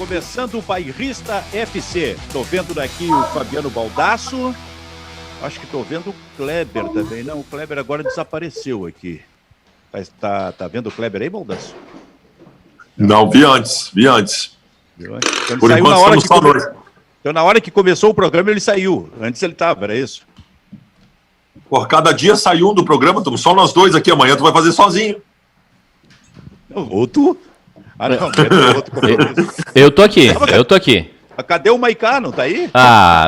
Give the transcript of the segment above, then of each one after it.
Começando o Bairrista FC. Tô vendo daqui o Fabiano Baldasso. Acho que tô vendo o Kleber também. Não, o Kleber agora desapareceu aqui. Tá vendo o Kleber aí, Baldasso? Não, vi antes. Viu antes? Então, Por saiu enquanto então, na hora que começou o programa, ele saiu. Antes ele tava, era isso? Por cada dia sai um do programa, estamos só nós dois aqui. Amanhã tu vai fazer sozinho. Ou tu? Ah, não, é outro compromisso. Eu tô aqui. Cadê o Maicá? Não tá aí?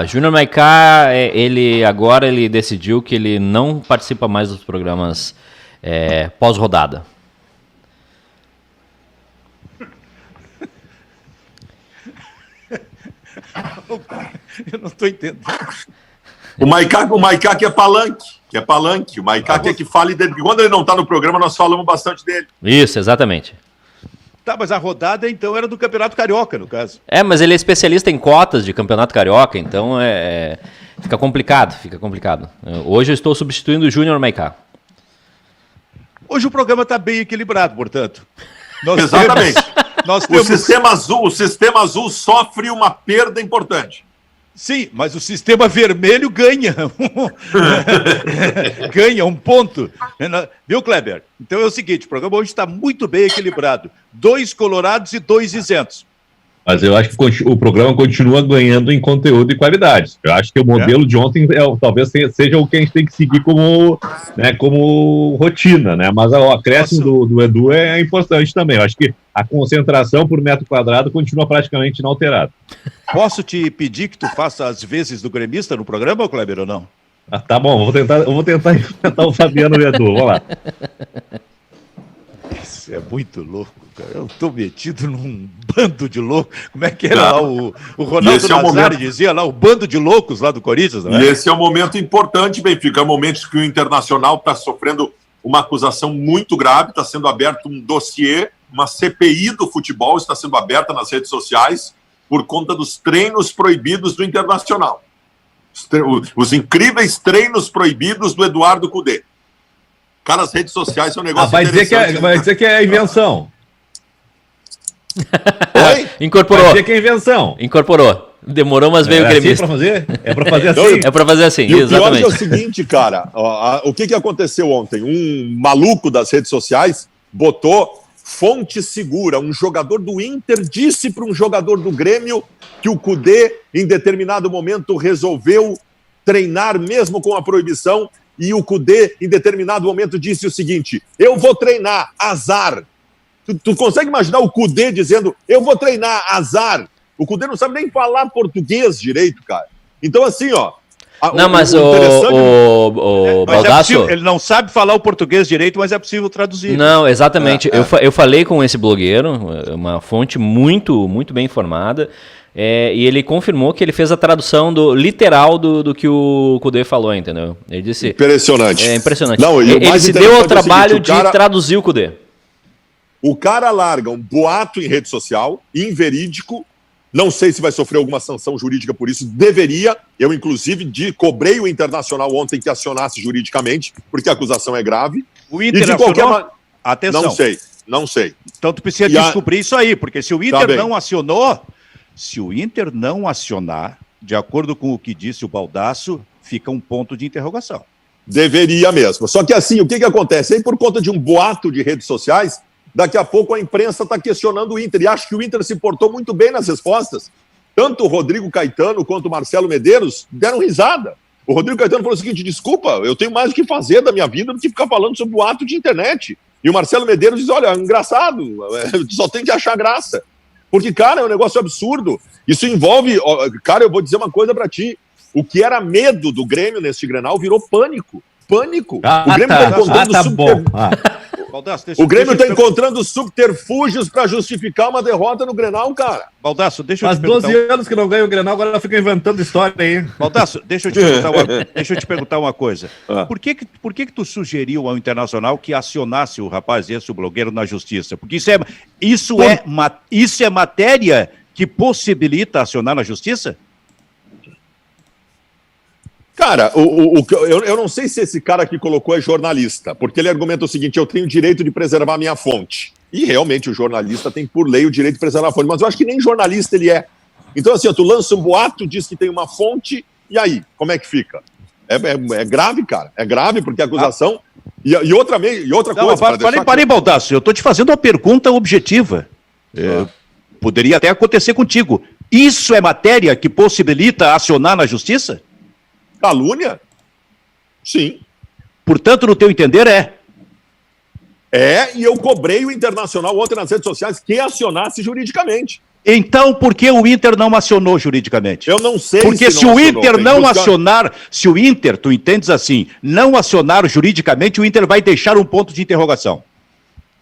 Júnior Maicá, ele decidiu que ele não participa mais dos programas pós-rodada. Eu não tô entendendo. O Maicá que é palanque. O Maicá que fale dele. Porque quando ele não tá no programa, nós falamos bastante dele. Isso, exatamente. Tá, mas a rodada, então, era do Campeonato Carioca, no caso. Mas ele é especialista em cotas de Campeonato Carioca, então fica complicado. Hoje eu estou substituindo o Júnior Maicá. Hoje o programa tá bem equilibrado, portanto. Exatamente. Nós temos... O sistema azul sofre uma perda importante. Sim, mas o sistema vermelho ganha. Ganha um ponto. Viu, Kleber? Então é o seguinte, o programa hoje está muito bem equilibrado. 2 colorados e 2 isentos. Mas eu acho que o programa continua ganhando em conteúdo e qualidade. Eu acho que o modelo de ontem talvez seja o que a gente tem que seguir como rotina, né? Mas o acréscimo do Edu é importante também. Eu acho que a concentração por metro quadrado continua praticamente inalterada. Posso te pedir que tu faça as vezes do gremista no programa, Kleber, ou não? Tá bom, eu vou tentar enfrentar o Fabiano e o Edu. Vamos lá. Isso é muito louco, cara. Eu tô metido num bando de loucos. Como é que era lá o Ronaldo Nazário dizia lá, o bando de loucos lá do Corinthians, não é? E esse é um momento importante, Benfica. É um momento que o Internacional está sofrendo uma acusação muito grave, está sendo aberto um dossiê, uma CPI do futebol está sendo aberta nas redes sociais por conta dos treinos proibidos do Internacional. Os incríveis treinos proibidos do Eduardo Cudê. Cara, as redes sociais são um negócio interessante. Vai dizer que é invenção. Oi? Incorporou. Vai dizer que é invenção. Incorporou. Demorou, mas veio o gremista. É pra fazer assim? É pra fazer assim, E exatamente. o pior é o seguinte, cara. O que aconteceu ontem? Um maluco das redes sociais botou fonte segura. Um jogador do Inter disse para um jogador do Grêmio que o Cudê, em determinado momento, resolveu treinar mesmo com a proibição. E o Cudê, em determinado momento, disse o seguinte: eu vou treinar, azar. Tu consegue imaginar o Cudê dizendo, eu vou treinar, azar? O Cudê não sabe nem falar português direito, cara. Então, assim, ó... Não, mas o Baldasso... ele não sabe falar o português direito, mas é possível traduzir. Não, exatamente. Eu falei com esse blogueiro, uma fonte muito, muito bem informada, e ele confirmou que ele fez a tradução literal do que o Cudê falou, entendeu? Ele disse... Impressionante. É impressionante. Não, ele se deu ao trabalho de traduzir o Cudê. O cara larga um boato em rede social, inverídico, não sei se vai sofrer alguma sanção jurídica por isso, deveria. Eu, inclusive, cobrei o Internacional ontem que acionasse juridicamente, porque a acusação é grave. O Inter acionou? Atenção. Não sei. Então tu precisa descobrir isso aí, porque se o Inter não acionou, se o Inter não acionar, de acordo com o que disse o Baldasso, fica um ponto de interrogação. Deveria mesmo. Só que assim, o que acontece? Aí, por conta de um boato de redes sociais, daqui a pouco a imprensa está questionando o Inter, e acho que o Inter se portou muito bem nas respostas. Tanto o Rodrigo Caetano quanto o Marcelo Medeiros deram risada. O Rodrigo Caetano falou o seguinte: desculpa, eu tenho mais o que fazer da minha vida do que ficar falando sobre boato de internet. E o Marcelo Medeiros diz, olha, engraçado, só tem que achar graça. Porque, cara, é um negócio absurdo. Isso envolve... Cara, eu vou dizer uma coisa pra ti. O que era medo do Grêmio neste Grenal virou pânico. Pânico. O Grêmio está encontrando Baldasso, o Grêmio está encontrando subterfúgios para justificar uma derrota no Grenal, cara. Baldasso, deixa eu te perguntar... Faz 12 anos que não ganha o Grenal, agora fica inventando história aí. Baldasso, deixa eu te perguntar uma coisa. Por que tu sugeriu ao Internacional que acionasse o rapaz esse, o blogueiro, na justiça? Porque isso é matéria que possibilita acionar na justiça? Cara, eu não sei se esse cara que colocou é jornalista, porque ele argumenta o seguinte: eu tenho o direito de preservar minha fonte. E realmente o jornalista tem, por lei, o direito de preservar a fonte. Mas eu acho que nem jornalista ele é. Então, assim, tu lança um boato, diz que tem uma fonte, e aí? Como é que fica? É grave, cara. É grave, porque a acusação... E outra coisa... Parei, Baldasso. Eu estou te fazendo uma pergunta objetiva. Poderia até acontecer contigo. Isso é matéria que possibilita acionar na justiça? Calúnia? Sim. Portanto, no teu entender, e eu cobrei o Internacional ontem nas redes sociais que acionasse juridicamente. Então, por que o Inter não acionou juridicamente? Eu não sei. Porque se o Inter não acionar, se o Inter, tu entendes assim, não acionar juridicamente, o Inter vai deixar um ponto de interrogação.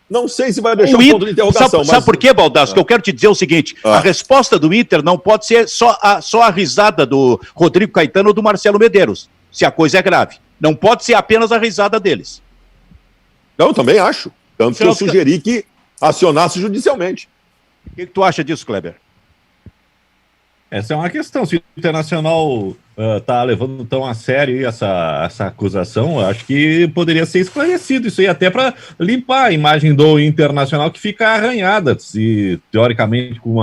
Não sei se vai deixar um ponto de interrogação. Sabe por quê, Baldasso? Que eu quero te dizer o seguinte, a resposta do Inter não pode ser só a risada do Rodrigo Caetano ou do Marcelo Medeiros, se a coisa é grave. Não pode ser apenas a risada deles. Não, eu também acho. Tanto que eu sugeri que acionasse judicialmente. O que tu acha disso, Kleber? Essa é uma questão. Se o Internacional está levando tão a sério essa acusação, eu acho que poderia ser esclarecido isso aí, até para limpar a imagem do Internacional, que fica arranhada. Se, teoricamente, com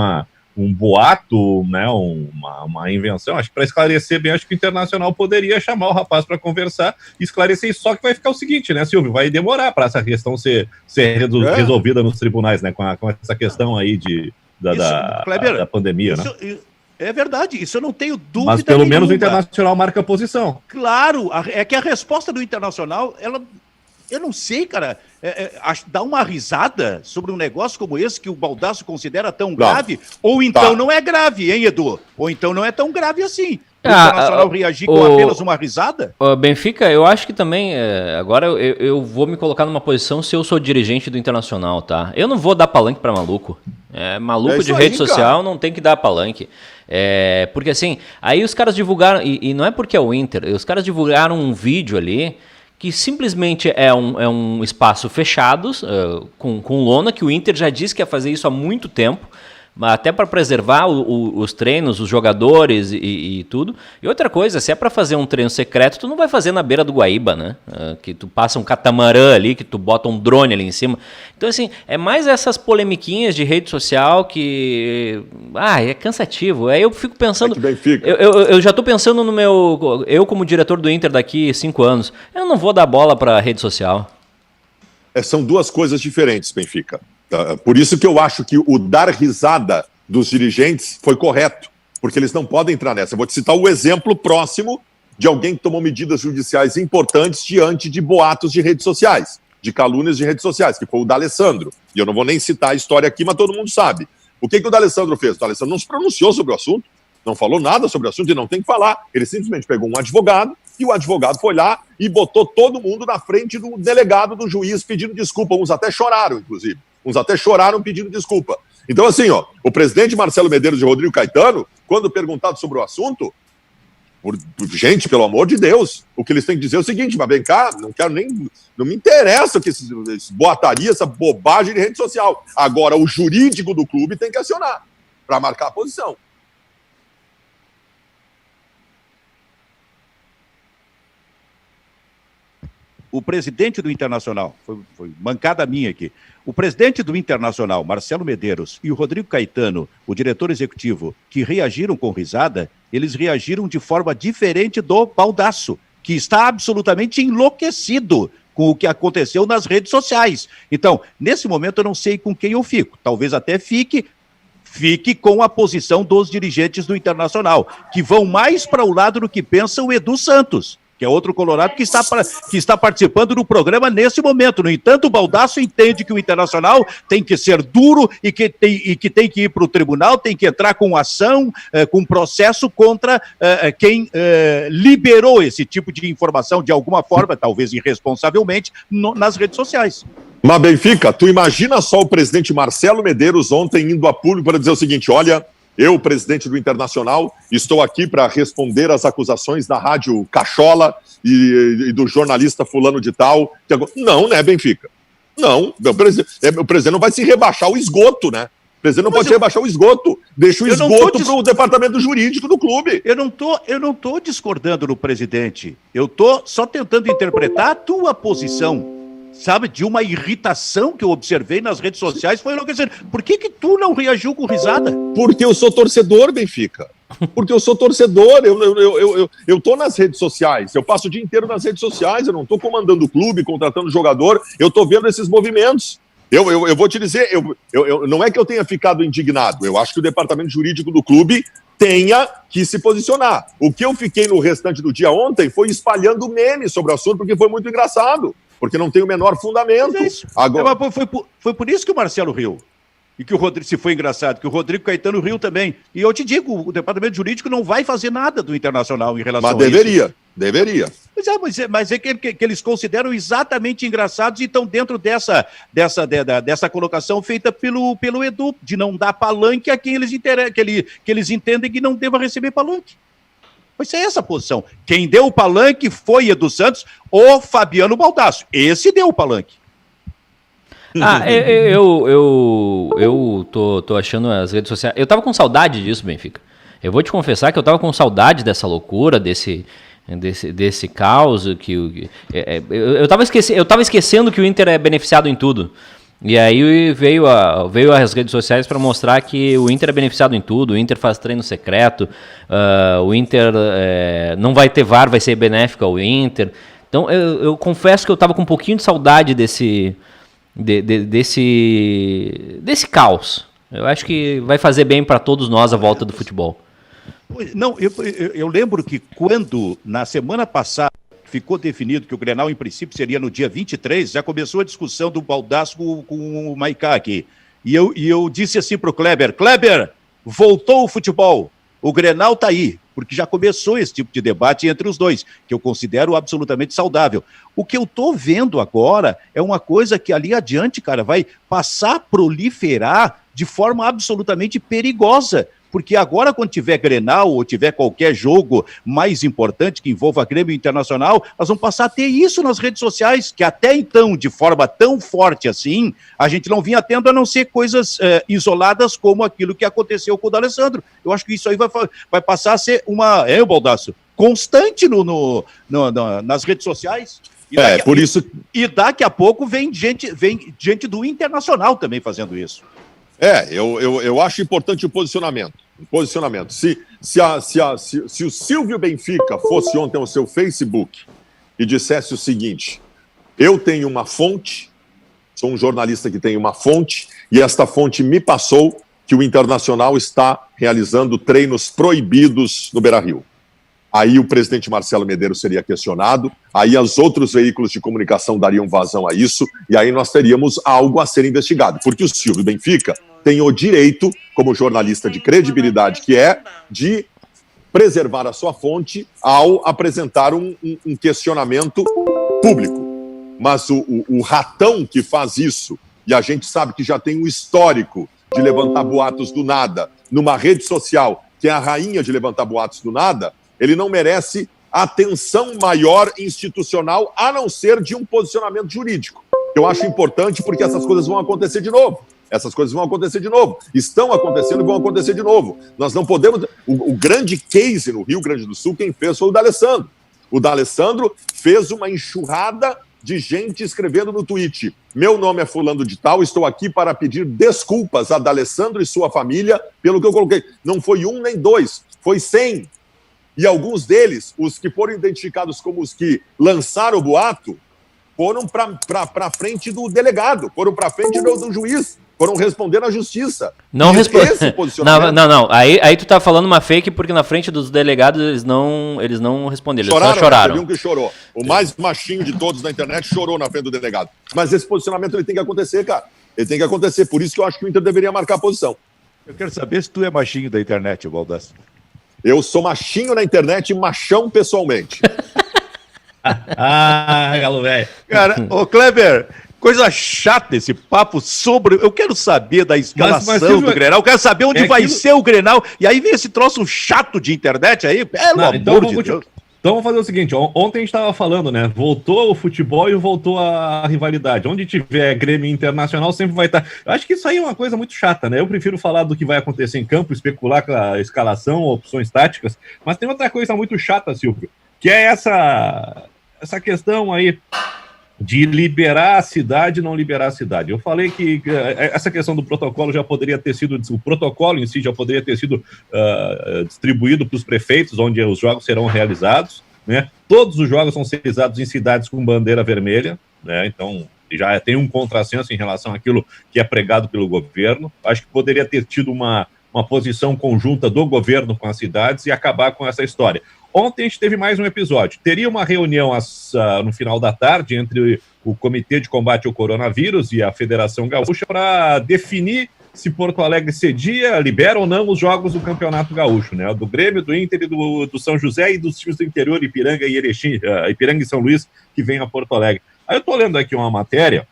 um boato, né, uma invenção, acho que para esclarecer bem, acho que o Internacional poderia chamar o rapaz para conversar e esclarecer isso. Só que vai ficar o seguinte, né, Silvio? Vai demorar para essa questão ser resolvida nos tribunais, né, com essa questão aí da pandemia, né? É verdade, isso eu não tenho dúvida. Mas pelo menos o Internacional marca a posição. Claro, é que a resposta do Internacional, eu não sei, cara, dar uma risada sobre um negócio como esse que o Baldasso considera tão grave, ou então não é grave, hein, Edu? Ou então não é tão grave assim. O Internacional reagir com apenas uma risada? Benfica, eu acho que também, agora eu vou me colocar numa posição se eu sou dirigente do Internacional, tá? Eu não vou dar palanque pra maluco. Maluco de rede social não tem que dar palanque. Porque assim, aí os caras divulgaram, e não é porque é o Inter, os caras divulgaram um vídeo ali que simplesmente é um espaço fechado, com lona, que o Inter já disse que ia fazer isso há muito tempo, até para preservar os treinos, os jogadores e tudo. E outra coisa, se é para fazer um treino secreto, tu não vai fazer na beira do Guaíba, né? Que tu passa um catamarã ali, que tu bota um drone ali em cima. Então, assim, é mais essas polemiquinhas de rede social que... é cansativo. Aí eu fico pensando... Eu já tô pensando no meu... Eu, como diretor do Inter daqui 5 anos, eu não vou dar bola para rede social. São duas coisas diferentes, Benfica. Por isso que eu acho que o dar risada dos dirigentes foi correto, porque eles não podem entrar nessa. Eu vou te citar o exemplo próximo de alguém que tomou medidas judiciais importantes diante de boatos de redes sociais, de calúnias de redes sociais, que foi o D'Alessandro. E eu não vou nem citar a história aqui, mas todo mundo sabe. O que o D'Alessandro fez? O D'Alessandro não se pronunciou sobre o assunto, não falou nada sobre o assunto e não tem que falar. Ele simplesmente pegou um advogado e o advogado foi lá e botou todo mundo na frente do delegado, do juiz, pedindo desculpa. Uns até choraram, inclusive. Uns até choraram pedindo desculpa. Então, assim, o presidente Marcelo Medeiros e Rodrigo Caetano, quando perguntado sobre o assunto, gente, pelo amor de Deus, o que eles têm que dizer é o seguinte, mas vem cá, não me interessa que esse boataria, essa bobagem de rede social. Agora, o jurídico do clube tem que acionar para marcar a posição. O presidente do Internacional, foi mancada minha aqui, o presidente do Internacional, Marcelo Medeiros, e o Rodrigo Caetano, o diretor executivo, que reagiram com risada, eles reagiram de forma diferente do Baldasso, que está absolutamente enlouquecido com o que aconteceu nas redes sociais. Então, nesse momento eu não sei com quem eu fico, talvez até fique com a posição dos dirigentes do Internacional, que vão mais para o lado do que pensa o Edu Santos, que é outro colorado que está participando do programa nesse momento. No entanto, o Baldasso entende que o Internacional tem que ser duro e que tem que ir para o tribunal, tem que entrar com ação, com processo contra quem liberou esse tipo de informação de alguma forma, talvez irresponsavelmente, nas redes sociais. Mas, Benfica, tu imagina só o presidente Marcelo Medeiros ontem indo a público para dizer o seguinte, olha... Eu, presidente do Internacional, estou aqui para responder às acusações da rádio Cachola e do jornalista fulano de tal. Não, né, Benfica? Não, o presidente não vai se rebaixar o esgoto, né? O presidente não pode rebaixar o esgoto. Deixa o esgoto para o departamento jurídico do clube. Eu não tô discordando do presidente. Eu tô só tentando interpretar a tua posição. sabe, de uma irritação que eu observei nas redes sociais, foi enlouquecendo. Por que tu não reagiu com risada? Porque eu sou torcedor, Benfica. Porque eu sou torcedor, eu tô nas redes sociais, eu passo o dia inteiro nas redes sociais, eu não tô comandando o clube, contratando jogador, eu tô vendo esses movimentos. Eu vou te dizer, não é que eu tenha ficado indignado, eu acho que o departamento jurídico do clube tenha que se posicionar. O que eu fiquei no restante do dia ontem foi espalhando memes sobre o assunto, porque foi muito engraçado, porque não tem o menor fundamento. Agora... Foi por isso que o Marcelo riu. E que o Rodrigo, se foi engraçado, que o Rodrigo Caetano riu também. E eu te digo, o departamento jurídico não vai fazer nada do Internacional em relação a isso. Mas deveria. Mas é que eles consideram exatamente engraçados e estão dentro dessa colocação feita pelo Edu, de não dar palanque a quem eles que eles entendem que não deva receber palanque. Mas é essa a posição. Quem deu o palanque foi Edu Santos ou Fabiano Baldasso. Esse deu o palanque. Eu tô achando as redes sociais... Eu tava com saudade disso, Benfica. Eu vou te confessar que eu tava com saudade dessa loucura, desse caos. Eu tava esquecendo que o Inter é beneficiado em tudo. E aí veio as redes sociais para mostrar que o Inter é beneficiado em tudo. O Inter faz treino secreto. O Inter não vai ter VAR, vai ser benéfico ao Inter. Então eu confesso que eu tava com um pouquinho de saudade desse caos. Eu acho que vai fazer bem para todos nós a volta do futebol. Não, eu lembro que quando, na semana passada, ficou definido que o Grenal, em princípio, seria no dia 23, já começou a discussão do Baldasso com o Maicá aqui. E eu disse assim para o Kleber, voltou o futebol, o Grenal está aí, porque já começou esse tipo de debate entre os dois, que eu considero absolutamente saudável. O que eu estou vendo agora é uma coisa que ali adiante, cara, vai passar a proliferar de forma absolutamente perigosa, porque agora quando tiver Grenal ou tiver qualquer jogo mais importante que envolva Grêmio Internacional, nós vamos passar a ter isso nas redes sociais, que até então, de forma tão forte assim, a gente não vinha tendo, a não ser coisas isoladas como aquilo que aconteceu com o D'Alessandro. Eu acho que isso aí vai passar a ser Baldasso, constante nas redes sociais. E daqui a pouco vem gente do Internacional também fazendo isso. Eu acho importante o posicionamento. Se o Silvio Benfica fosse ontem ao seu Facebook e dissesse o seguinte: eu tenho uma fonte, sou um jornalista que tem uma fonte, e esta fonte me passou que o Internacional está realizando treinos proibidos no Beira-Rio. Aí o presidente Marcelo Medeiros seria questionado, aí os outros veículos de comunicação dariam vazão a isso, e aí nós teríamos algo a ser investigado, porque o Silvio Benfica tem o direito, como jornalista de credibilidade que é, de preservar a sua fonte ao apresentar um questionamento público. Mas o ratão que faz isso, e a gente sabe que já tem um histórico de levantar boatos do nada, numa rede social que é a rainha de levantar boatos do nada, ele não merece atenção maior institucional, a não ser de um posicionamento jurídico. Eu acho importante porque essas coisas vão acontecer de novo. Estão acontecendo e vão acontecer de novo. Nós não podemos... O grande case no Rio Grande do Sul, quem fez foi o D'Alessandro. O D'Alessandro fez uma enxurrada de gente escrevendo no tweet: meu nome é fulano de tal, estou aqui para pedir desculpas a D'Alessandro e sua família pelo que eu coloquei. Não foi um nem dois, foi 100. E alguns deles, os que foram identificados como os que lançaram o boato, foram para frente do delegado, foram para frente do juiz, foram responder na justiça. Não Aí tu tá falando uma fake, porque na frente dos delegados eles não responderam, eles só choraram. Teve um que chorou. O mais machinho de todos na internet chorou na frente do delegado. Mas esse posicionamento ele tem que acontecer, cara. Ele tem que acontecer. Por isso que eu acho que o Inter deveria marcar a posição. Eu quero saber se tu é machinho da internet, Baldasso. Eu sou machinho na internet e machão pessoalmente. Galo velho. Cara, ô Kleber, coisa chata esse papo sobre... Eu quero saber da escalação do Grenal, eu quero saber onde vai ser o Grenal, e aí vem esse troço chato de internet aí, pelo amor de Deus. Então vamos fazer o seguinte, ontem a gente estava falando, né, voltou o futebol e voltou a rivalidade. Onde tiver Grêmio Internacional sempre vai estar... Eu acho que isso aí é uma coisa muito chata, né? Eu prefiro falar do que vai acontecer em campo, especular com a escalação, opções táticas, mas tem outra coisa muito chata, Silvio, que é essa questão aí de liberar a cidade e não liberar a cidade. Eu falei que essa questão do protocolo já poderia ter sido, o protocolo em si já poderia ter sido distribuído para os prefeitos, onde os jogos serão realizados, né? Todos os jogos são realizados em cidades com bandeira vermelha, né? Então já tem um contrassenso em relação àquilo que é pregado pelo governo. Acho que poderia ter tido uma posição conjunta do governo com as cidades e acabar com essa história. Ontem a gente teve mais um episódio. Teria uma reunião no final da tarde entre o Comitê de Combate ao Coronavírus e a Federação Gaúcha para definir se Porto Alegre cedia, libera ou não os jogos do Campeonato Gaúcho, né? Do Grêmio, do Inter e do São José e dos times do interior, Ipiranga e Erechim, Ipiranga e São Luís, que vem a Porto Alegre. Aí eu estou lendo aqui uma matéria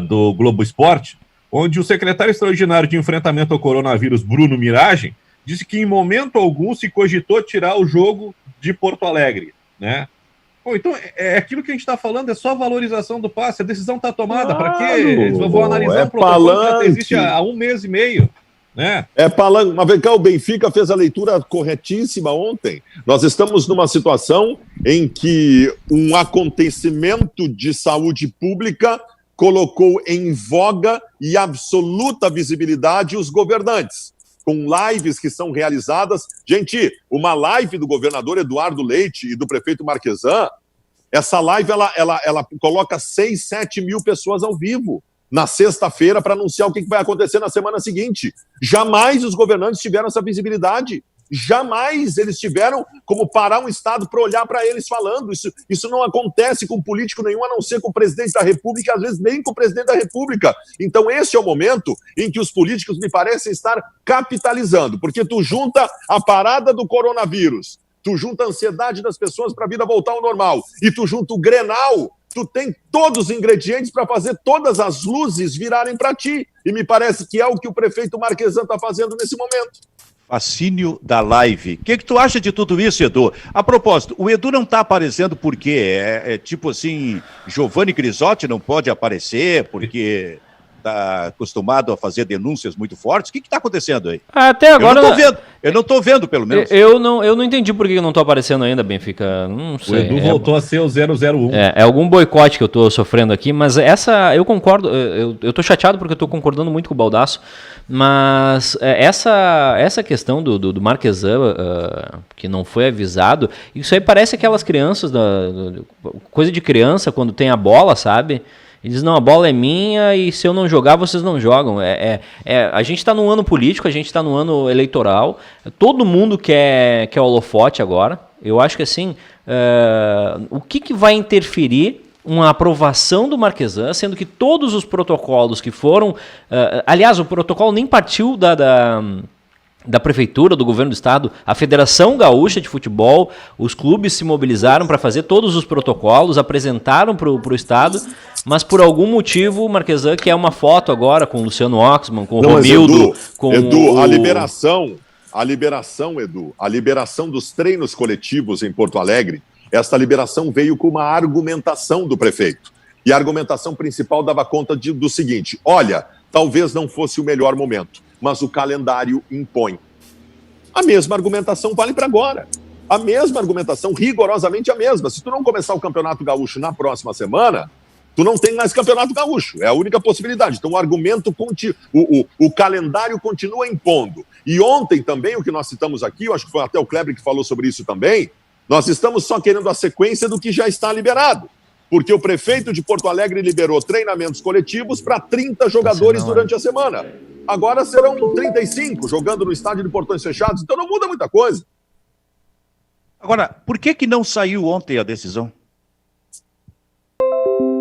do Globo Esporte, onde o secretário extraordinário de enfrentamento ao coronavírus, Bruno Miragem, disse que em momento algum se cogitou tirar o jogo de Porto Alegre, né? Pô, então é aquilo que a gente está falando, é só valorização do passe, a decisão está tomada, para quê? Eles vão analisar um protocolo que já existe há 1 mês e meio, né? É palanque, mas vem cá, o Benfica fez a leitura corretíssima ontem. Nós estamos numa situação em que um acontecimento de saúde pública colocou em voga e absoluta visibilidade os governantes, com lives que são realizadas. Gente, uma live do governador Eduardo Leite e do prefeito Marquesan, essa live ela coloca 6, 7 mil pessoas ao vivo na sexta-feira para anunciar o que vai acontecer na semana seguinte. Jamais os governantes tiveram essa visibilidade. Jamais eles tiveram como parar um Estado para olhar para eles falando. Isso não acontece com político nenhum, a não ser com o presidente da República, às vezes nem com o presidente da República. Então esse é o momento em que os políticos me parecem estar capitalizando, porque tu junta a parada do coronavírus, tu junta a ansiedade das pessoas para a vida voltar ao normal, e tu junta o Grenal, tu tem todos os ingredientes para fazer todas as luzes virarem para ti. E me parece que é o que o prefeito Marquesan está fazendo nesse momento. Fascínio da live. O que tu acha de tudo isso, Edu? A propósito, o Edu não está aparecendo por quê? É tipo assim, Giovanni Grisotti não pode aparecer porque está acostumado a fazer denúncias muito fortes? O que está acontecendo aí? Até agora... Eu não estou vendo, pelo menos. Eu não entendi por que eu não estou aparecendo ainda, Benfica. Não sei. O Edu voltou a ser o 001. É algum boicote que eu estou sofrendo aqui, mas eu concordo, eu estou chateado porque eu estou concordando muito com o Baldasso, mas essa questão do Marquesan, que não foi avisado, isso aí parece aquelas crianças, coisa de criança quando tem a bola, sabe? Ele diz, não, a bola é minha e se eu não jogar, vocês não jogam. A gente está num ano político, a gente está num ano eleitoral, todo mundo quer holofote agora. Eu acho que assim, o que vai interferir uma aprovação do Marquesan, sendo que todos os protocolos que foram... aliás, o protocolo nem partiu da prefeitura, do governo do estado, a Federação Gaúcha de Futebol, os clubes se mobilizaram para fazer todos os protocolos, apresentaram para o estado, mas por algum motivo o Marquesan quer uma foto agora com o Luciano Oxman, com o Romildo, Edu, a liberação, Edu, a liberação dos treinos coletivos em Porto Alegre, esta liberação veio com uma argumentação do prefeito. E a argumentação principal dava conta do seguinte: olha, talvez não fosse o melhor momento, mas o calendário impõe. A mesma argumentação vale para agora. A mesma argumentação, rigorosamente a mesma. Se tu não começar o Campeonato Gaúcho na próxima semana, tu não tem mais Campeonato Gaúcho. É a única possibilidade. Então o argumento, o calendário continua impondo. E ontem também, o que nós citamos aqui, eu acho que foi até o Kleber que falou sobre isso também, nós estamos só querendo a sequência do que já está liberado. Porque o prefeito de Porto Alegre liberou treinamentos coletivos para 30 jogadores durante a semana. Agora serão 35 jogando no estádio de portões fechados, então não muda muita coisa. Agora, por que não saiu ontem a decisão?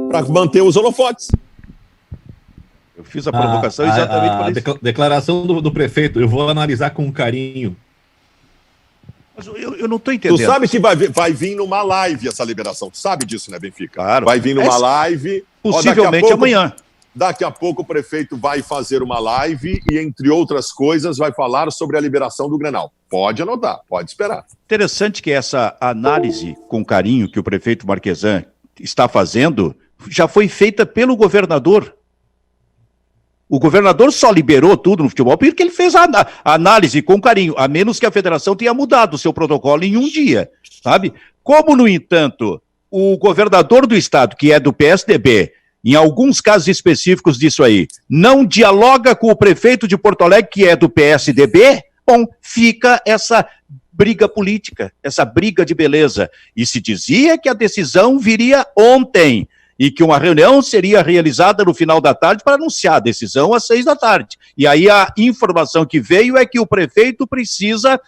Para manter os holofotes. Eu fiz a provocação exatamente por isso. A declaração do prefeito, eu vou analisar com carinho. Mas eu não estou entendendo. Tu sabe que vai vir numa live essa liberação. Tu sabe disso, né, Benfica? Claro. Vai vir numa live. Possivelmente amanhã. Daqui a pouco o prefeito vai fazer uma live e, entre outras coisas, vai falar sobre a liberação do Grenal. Pode anotar, pode esperar. Interessante que essa análise com carinho que o prefeito Marquesan está fazendo já foi feita pelo governador. O governador só liberou tudo no futebol porque ele fez a análise com carinho, a menos que a federação tenha mudado o seu protocolo em um dia, sabe? Como, no entanto, o governador do estado, que é do PSDB, em alguns casos específicos disso aí, não dialoga com o prefeito de Porto Alegre, que é do PSDB, bom, fica essa briga política, essa briga de beleza. E se dizia que a decisão viria ontem e que uma reunião seria realizada no final da tarde para anunciar a decisão às 6 da tarde. E aí a informação que veio é que o prefeito precisa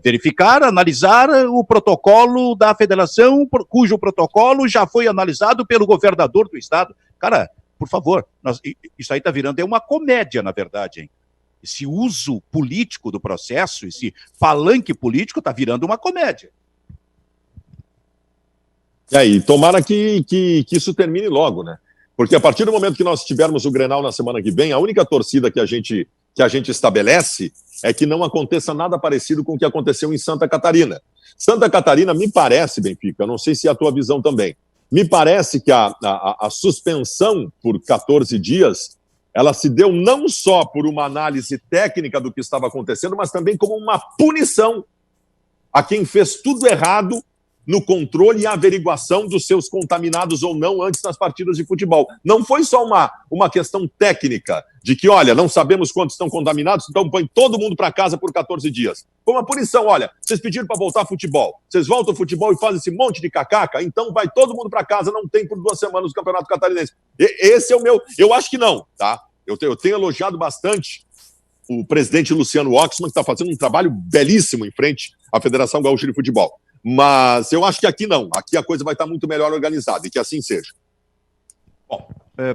verificar, analisar o protocolo da federação, cujo protocolo já foi analisado pelo governador do estado. Cara, por favor, isso aí está virando uma comédia, na verdade, hein? Esse uso político do processo, esse palanque político está virando uma comédia. E aí, tomara que isso termine logo, né? Porque a partir do momento que nós tivermos o Grenal na semana que vem, a única torcida que a gente estabelece é que não aconteça nada parecido com o que aconteceu em Santa Catarina. Santa Catarina, me parece, Benfica, não sei se é a tua visão também, me parece que a suspensão por 14 dias, ela se deu não só por uma análise técnica do que estava acontecendo, mas também como uma punição a quem fez tudo errado no controle e averiguação dos seus contaminados ou não antes das partidas de futebol. Não foi só uma questão técnica de que, olha, não sabemos quantos estão contaminados, então põe todo mundo para casa por 14 dias. Foi uma punição, olha, vocês pediram para voltar ao futebol, vocês voltam ao futebol e fazem esse monte de cacaca, então vai todo mundo para casa, não tem por 2 semanas o Campeonato Catarinense. Esse é o meu... Eu acho que não, tá? Eu tenho elogiado bastante o presidente Luciano Oxman, que está fazendo um trabalho belíssimo em frente à Federação Gaúcha de Futebol. Mas eu acho que aqui não. Aqui a coisa vai estar muito melhor organizada e que assim seja. Bom,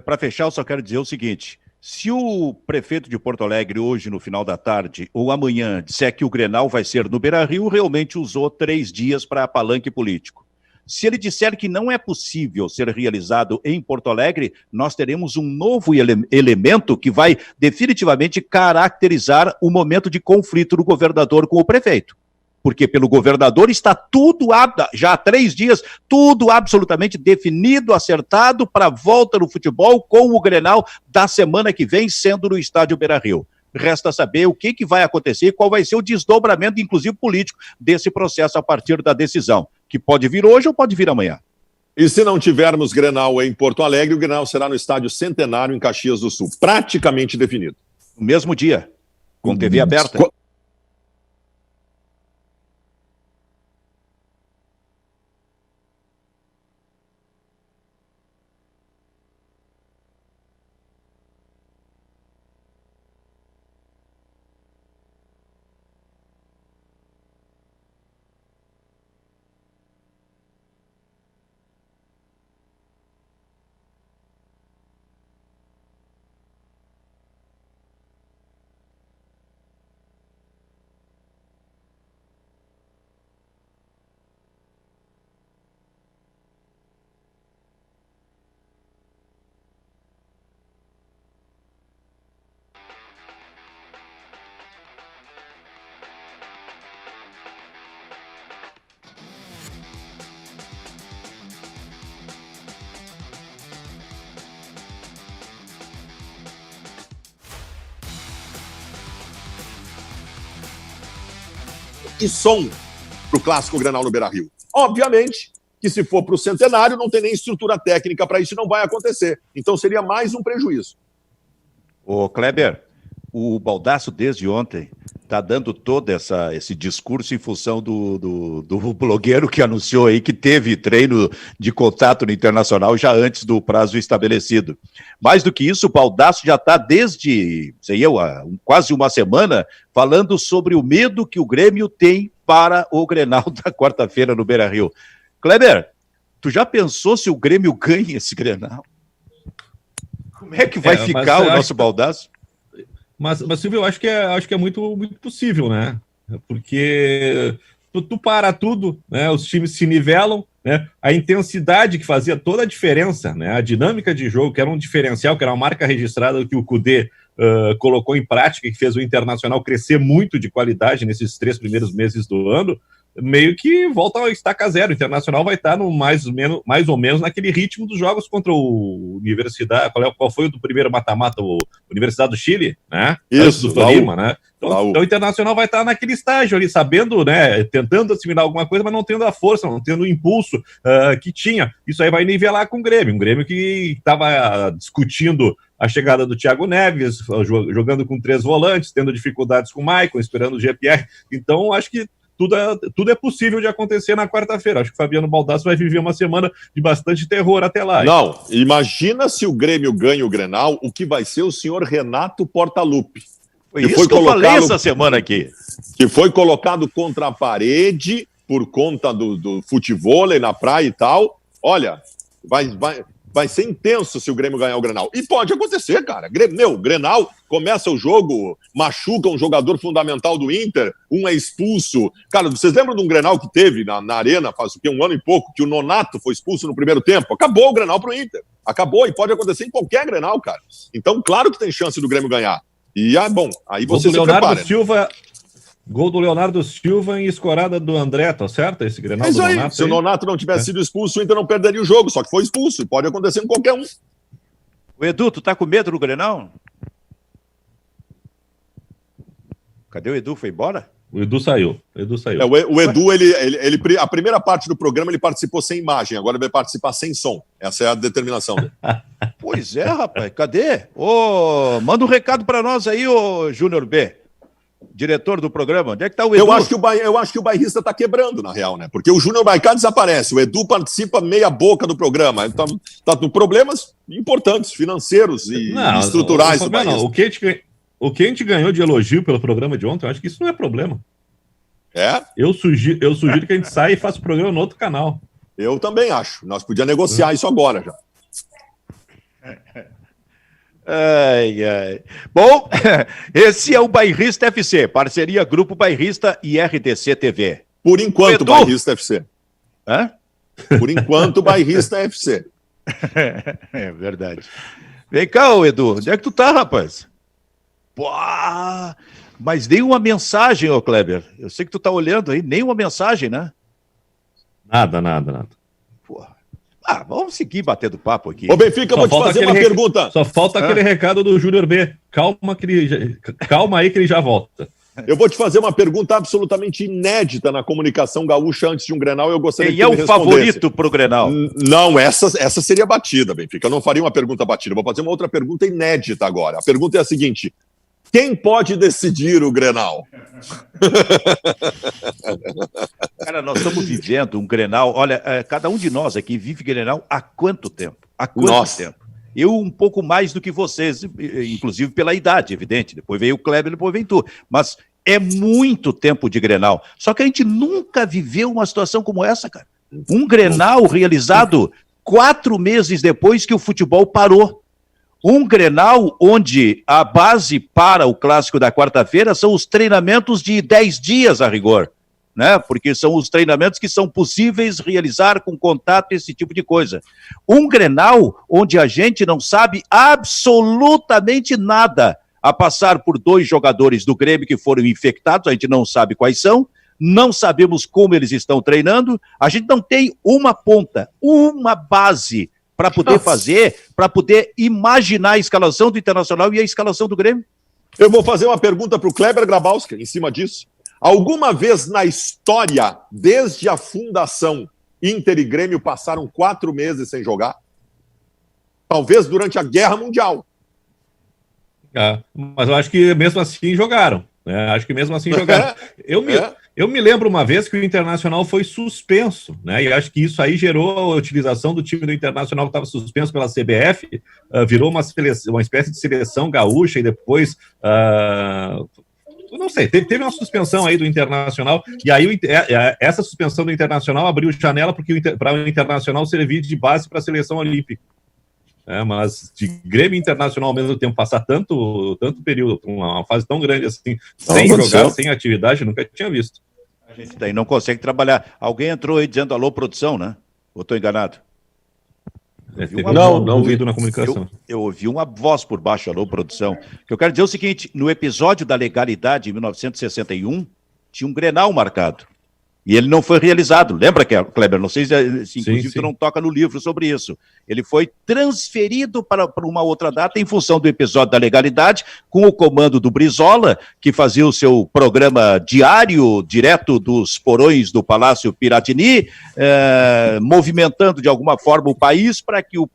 para fechar, eu só quero dizer o seguinte. Se o prefeito de Porto Alegre hoje, no final da tarde, ou amanhã, disser que o Grenal vai ser no Beira-Rio, realmente usou 3 dias para palanque político. Se ele disser que não é possível ser realizado em Porto Alegre, nós teremos um novo elemento que vai definitivamente caracterizar o momento de conflito do governador com o prefeito. Porque pelo governador está tudo, já há 3 dias, tudo absolutamente definido, acertado para a volta no futebol com o Grenal da semana que vem, sendo no estádio Beira-Rio. Resta saber o que vai acontecer e qual vai ser o desdobramento, inclusive político, desse processo a partir da decisão, que pode vir hoje ou pode vir amanhã. E se não tivermos Grenal em Porto Alegre, o Grenal será no estádio Centenário, em Caxias do Sul, praticamente definido. No mesmo dia, com TV aberta. E som para o clássico Grenal no Beira-Rio. Obviamente que se for para o Centenário não tem nem estrutura técnica para isso, não vai acontecer. Então seria mais um prejuízo. Ô Kleber, o Baldasso desde ontem está dando todo esse discurso em função do blogueiro que anunciou aí que teve treino de contato no Internacional já antes do prazo estabelecido. Mais do que isso, o Baldasso já está desde, quase uma semana, falando sobre o medo que o Grêmio tem para o Grenal da quarta-feira no Beira-Rio. Kleber, tu já pensou se o Grêmio ganha esse Grenal? Como é que vai ficar o nosso Baldasso? Mas Silvio, eu acho que é muito, muito possível, né? Porque tu para tudo, né? Os times se nivelam, né? A intensidade que fazia toda a diferença, né? A dinâmica de jogo, que era um diferencial, que era uma marca registrada que o Kudê colocou em prática, que fez o Internacional crescer muito de qualidade nesses 3 primeiros meses do ano, meio que volta a estaca zero. O Internacional vai estar no mais ou menos naquele ritmo dos jogos contra o Universidade. Qual foi o do primeiro mata-mata? O Universidade do Chile, né? Isso, do Tolima, né? Então Então o Internacional vai estar naquele estágio ali, sabendo, né, tentando assimilar alguma coisa, mas não tendo a força, não tendo o impulso que tinha. Isso aí vai nivelar com o Grêmio. Um Grêmio que estava discutindo a chegada do Thiago Neves, jogando com 3 volantes, tendo dificuldades com o Maicon, esperando o GPR. Então, acho que tudo é possível de acontecer na quarta-feira. Acho que o Fabiano Baldasso vai viver uma semana de bastante terror até lá. Não, imagina se o Grêmio ganha o Grenal, o que vai ser o senhor Renato Portaluppi. Foi isso que eu falei essa semana aqui. Que foi colocado contra a parede por conta do futevôlei na praia e tal. Olha, vai ser intenso se o Grêmio ganhar o Grenal. E pode acontecer, cara. Grenal, começa o jogo, machuca um jogador fundamental do Inter, um é expulso. Cara, vocês lembram de um Grenal que teve na Arena, faz o quê? 1 ano e pouco, que o Nonato foi expulso no primeiro tempo? Acabou o Grenal pro Inter. Acabou, e pode acontecer em qualquer Grenal, cara. Então, claro que tem chance do Grêmio ganhar. E, bom, aí você se prepara. Gol do Leonardo Silva em escorada do André, tá certo? Esse Grenal do Nonato. Se o Nonato não tivesse sido expulso, o Inter não perderia o jogo, só que foi expulso, e pode acontecer em qualquer um. O Edu, tu tá com medo do Grenal? Cadê o Edu? Foi embora? O Edu saiu. O Edu, a primeira parte do programa, ele participou sem imagem, agora ele vai participar sem som. Essa é a determinação dele. Pois é, rapaz, cadê? Manda um recado pra nós aí, ô Júnior B, diretor do programa. Onde é que tá o Edu? Eu acho que o bairrista tá quebrando, na real, né? Porque o Júnior Maicá desaparece, o Edu participa meia boca do programa. Tá com problemas importantes, financeiros e estruturais do bairrista. O que a gente ganhou de elogio pelo programa de ontem, eu acho que isso não é problema. É? Eu sugiro que a gente saia e faça o programa no outro canal. Eu também acho. Nós podíamos negociar isso agora já. Ai. Bom, esse é o Bairrista FC, parceria Grupo Bairrista e RTC TV. Por enquanto, Bairrista FC. Hã? Por enquanto, Bairrista FC. É verdade. Vem cá, Edu, onde é que tu tá, rapaz? Pô, mas nem uma mensagem, ô Kleber. Eu sei que tu tá olhando aí, nem uma mensagem, né? Nada. Porra. Vamos seguir batendo papo aqui. Ô, Benfica, eu vou te fazer uma pergunta. Só falta aquele recado do Júnior B. Calma aí que ele já volta. Eu vou te fazer uma pergunta absolutamente inédita na comunicação gaúcha antes de um Grenal. Eu gostaria que tu me respondesse. Quem é o favorito pro Grenal? Não, essa seria batida, Benfica. Eu não faria uma pergunta batida. Eu vou fazer uma outra pergunta inédita agora. A pergunta é a seguinte: quem pode decidir o Grenal? Cara, nós estamos vivendo um Grenal. Olha, cada um de nós aqui vive Grenal há quanto tempo? Tempo? Eu um pouco mais do que vocês, inclusive pela idade, evidente. Depois veio o Kleber, depois vem tu. Mas é muito tempo de Grenal. Só que a gente nunca viveu uma situação como essa, cara. Um Grenal realizado 4 meses depois que o futebol parou. Um Grenal onde a base para o clássico da quarta-feira são os treinamentos de 10 dias a rigor, né? Porque são os treinamentos que são possíveis realizar com contato, esse tipo de coisa. Um Grenal onde a gente não sabe absolutamente nada, a passar por 2 jogadores do Grêmio que foram infectados, a gente não sabe quais são, não sabemos como eles estão treinando, a gente não tem uma ponta, uma base para poder fazer, para poder imaginar a escalação do Internacional e a escalação do Grêmio. Eu vou fazer uma pergunta para o Kleber Grabowski em cima disso. Alguma vez na história, desde a fundação, Inter e Grêmio passaram 4 meses sem jogar? Talvez durante a Guerra Mundial. Mas eu acho que mesmo assim jogaram. Eu me lembro uma vez que o Internacional foi suspenso, né? E acho que isso aí gerou a utilização do time do Internacional que estava suspenso pela CBF, virou uma espécie de seleção gaúcha e depois... não sei, teve uma suspensão aí do Internacional, e aí essa suspensão do Internacional abriu janela para o Internacional servir de base para a seleção olímpica. Mas de Grêmio Internacional ao mesmo tempo passar tanto período, uma fase tão grande assim, sem jogar, sem atividade, nunca tinha visto. A gente daí não consegue trabalhar. Alguém entrou aí dizendo alô, produção, né? Ou estou enganado? Não ouvido na comunicação. Eu ouvi uma voz por baixo, alô, produção. Que eu quero dizer o seguinte: no episódio da legalidade, em 1961, tinha um Grenal marcado. E ele não foi realizado. Lembra, Kleber? Não sei se inclusive sim. tu não toca no livro sobre isso. Ele foi transferido para uma outra data em função do episódio da legalidade, com o comando do Brizola, que fazia o seu programa diário, direto dos porões do Palácio Piratini, movimentando de alguma forma o país para que o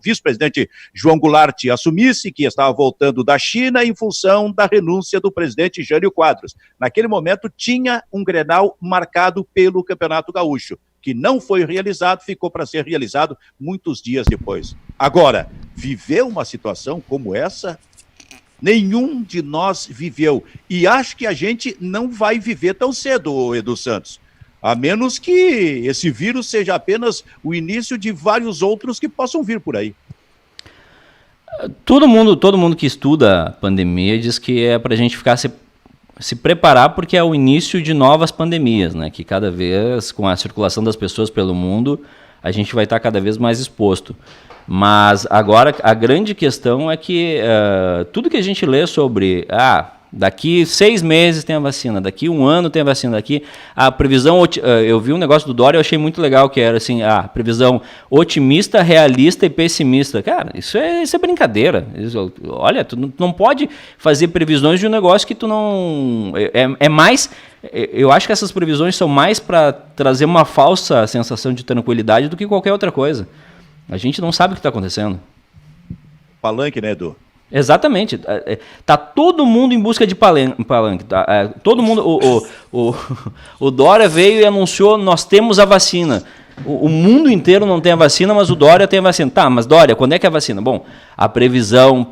vice-presidente João Goulart assumisse, que estava voltando da China em função da renúncia do presidente Jânio Quadros. Naquele momento tinha um Grenal marcado pelo Campeonato Gaúcho, que não foi realizado, ficou para ser realizado muitos dias depois. Agora, viver uma situação como essa, nenhum de nós viveu. E acho que a gente não vai viver tão cedo, Edu Santos. A menos que esse vírus seja apenas o início de vários outros que possam vir por aí. Todo mundo que estuda a pandemia diz que é para a gente ficar se preparar, porque é o início de novas pandemias, né? Que cada vez, com a circulação das pessoas pelo mundo, a gente vai estar cada vez mais exposto. Mas agora a grande questão é que tudo que a gente lê sobre daqui 6 meses tem a vacina, daqui 1 ano tem a vacina, daqui a previsão, eu vi um negócio do Dória, eu achei muito legal, que era assim, a previsão otimista, realista e pessimista. Cara, isso é brincadeira. Olha, tu não pode fazer previsões de um negócio que tu não... Eu acho que essas previsões são mais para trazer uma falsa sensação de tranquilidade do que qualquer outra coisa. A gente não sabe o que está acontecendo. Palanque, né, Edu? Exatamente. Tá todo mundo em busca de palanque. Tá? Todo mundo. O Dória veio e anunciou: nós temos a vacina. O mundo inteiro não tem a vacina, mas o Dória tem a vacina. Tá, mas Dória, quando é que é a vacina? Bom, a previsão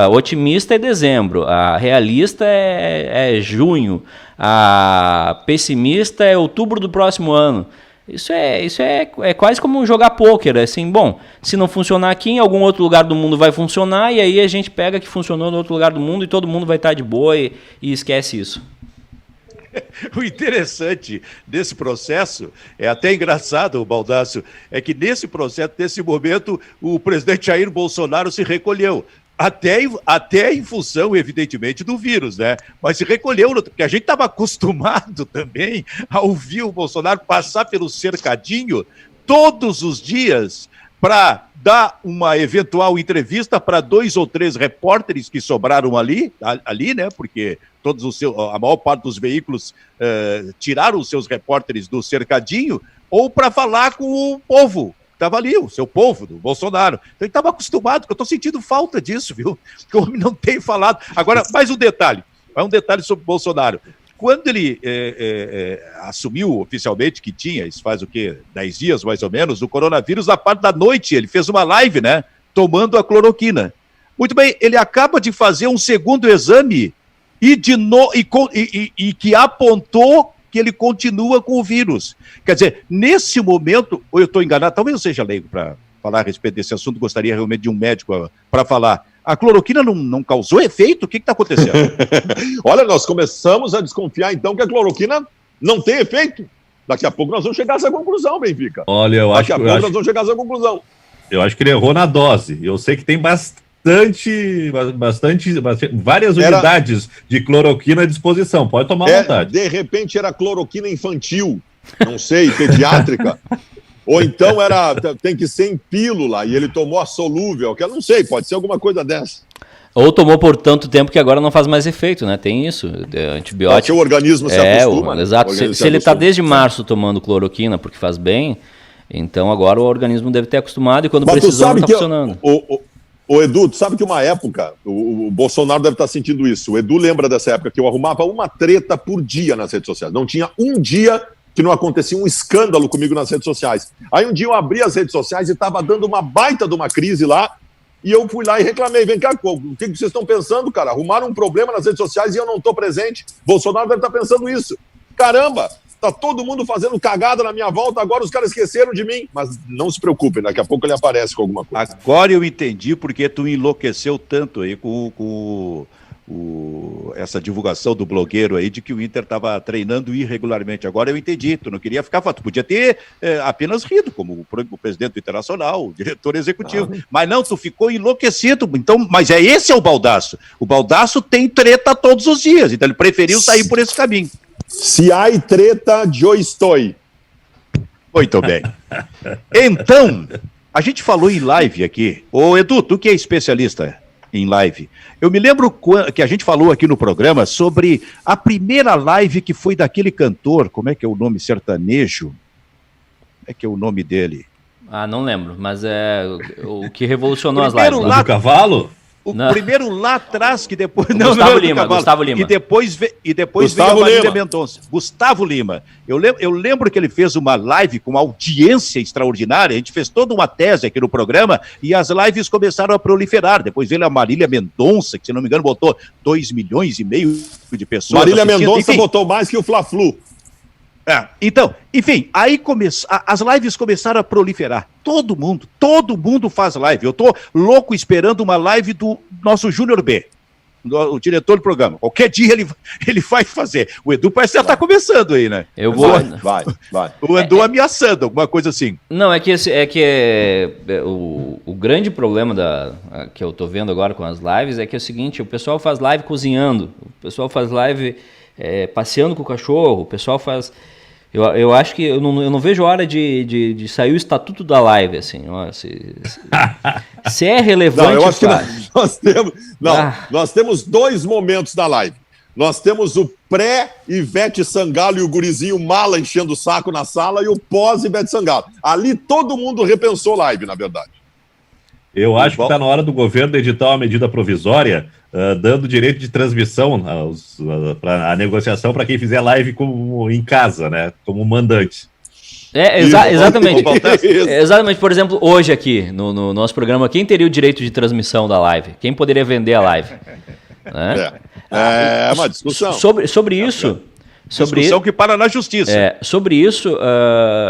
otimista é dezembro, a realista é junho, a pessimista é outubro do próximo ano. Isso é quase como jogar pôquer, assim, bom, se não funcionar aqui, em algum outro lugar do mundo vai funcionar, e aí a gente pega que funcionou no outro lugar do mundo e todo mundo vai estar de boa e esquece isso. O interessante desse processo, é até engraçado, Baldasso, é que nesse processo, nesse momento, o presidente Jair Bolsonaro se recolheu. Até em função, evidentemente, do vírus, né? Mas se recolheu, porque a gente estava acostumado também a ouvir o Bolsonaro passar pelo cercadinho todos os dias para dar uma eventual entrevista para 2 ou 3 repórteres que sobraram ali, né? Porque a maior parte dos veículos tiraram os seus repórteres do cercadinho, ou para falar com o povo. Estava ali, o seu povo, do Bolsonaro. Então ele estava acostumado, porque eu estou sentindo falta disso, viu? Que o homem não tem falado. Agora, mais um detalhe sobre o Bolsonaro. Quando ele assumiu oficialmente que tinha, isso faz o quê? 10 dias, mais ou menos, o coronavírus, na parte da noite, ele fez uma live, né? Tomando a cloroquina. Muito bem, ele acaba de fazer um segundo exame e que apontou que ele continua com o vírus. Quer dizer, nesse momento, ou eu estou enganado, talvez eu seja leigo para falar a respeito desse assunto, gostaria realmente de um médico para falar. A cloroquina não causou efeito? O que está acontecendo? Olha, nós começamos a desconfiar, então, que a cloroquina não tem efeito. Daqui a pouco nós vamos chegar a essa conclusão, Benfica. Olha, nós vamos chegar a essa conclusão. Eu acho que ele errou na dose. Eu sei que tem várias unidades de cloroquina à disposição. Pode tomar à vontade. De repente era cloroquina infantil, não sei, pediátrica. Ou então tem que ser em pílula e ele tomou a solúvel, que eu não sei, pode ser alguma coisa dessa. Ou tomou por tanto tempo que agora não faz mais efeito, né? Tem isso, antibiótico. Porque o organismo se acostuma. Exato. Se ele está desde março tomando cloroquina porque faz bem, então agora o organismo deve ter acostumado e quando precisou não está funcionando. Ô Edu, tu sabe que uma época, o Bolsonaro deve estar sentindo isso, o Edu lembra dessa época que eu arrumava uma treta por dia nas redes sociais, não tinha um dia que não acontecia um escândalo comigo nas redes sociais. Aí um dia eu abri as redes sociais e estava dando uma baita de uma crise lá, e eu fui lá e reclamei, vem cá, o que vocês estão pensando, cara? Arrumaram um problema nas redes sociais e eu não estou presente. Bolsonaro deve estar pensando isso. Caramba, tá todo mundo fazendo cagada na minha volta, agora os caras esqueceram de mim. Mas não se preocupem, daqui a pouco ele aparece com alguma coisa. Agora eu entendi porque tu enlouqueceu tanto aí com essa divulgação do blogueiro aí de que o Inter estava treinando irregularmente. Agora eu entendi, tu não queria ficar, tu podia ter apenas rido, como o presidente do Internacional, o diretor executivo, mas não, tu ficou enlouquecido. Então, mas esse é o Baldasso. O Baldasso tem treta todos os dias, então ele preferiu sair por esse caminho. Se há treta, eu estou. Muito bem. Então, a gente falou em live aqui. Ô, Edu, tu que é especialista em live. Eu me lembro que a gente falou aqui no programa sobre a primeira live que foi daquele cantor, como é que é o nome sertanejo? Como é que é o nome dele? Ah, não lembro, mas é o que revolucionou as Primeiro lives. lá- Do cavalo? O Não. primeiro lá atrás, que depois... Gustavo Lima, Cavalo. Gustavo Lima. E depois Gustavo veio a Marília Lima. Mendonça. Gustavo Lima. Eu lembro que ele fez uma live com uma audiência extraordinária, a gente fez toda uma tese aqui no programa, e as lives começaram a proliferar. Depois veio a Marília Mendonça, que se não me engano botou 2,5 milhões de pessoas. Marília assistindo. Mendonça Enfim, botou mais que o Fla-Flu. então, enfim, aí as lives começaram a proliferar. Todo mundo faz live. Eu tô louco esperando uma live do nosso Júnior B, o diretor do programa. Qualquer dia ele vai fazer. O Edu parece que já tá começando aí, né? Eu vou. Vai. O Edu ameaçando, alguma coisa assim. Não, o grande problema que eu tô vendo agora com as lives é que é o seguinte: o pessoal faz live cozinhando, o pessoal faz live passeando com o cachorro, o pessoal faz. Eu acho que eu não vejo a hora de sair o estatuto da live, assim. Ó, se é relevante, Não, eu acho que faz. nós temos dois momentos da live. Nós temos o pré-Ivete Sangalo e o gurizinho mala enchendo o saco na sala e o pós-Ivete Sangalo. Ali todo mundo repensou live, na verdade. Eu acho que está na hora do governo editar uma medida provisória dando direito de transmissão para a negociação para quem fizer live em casa, né? Como mandante. Exatamente. Exatamente. Por exemplo, hoje aqui, no nosso programa, quem teria o direito de transmissão da live? Quem poderia vender a live? Né? É uma discussão. Sobre isso... Discussão que para na justiça. Sobre isso,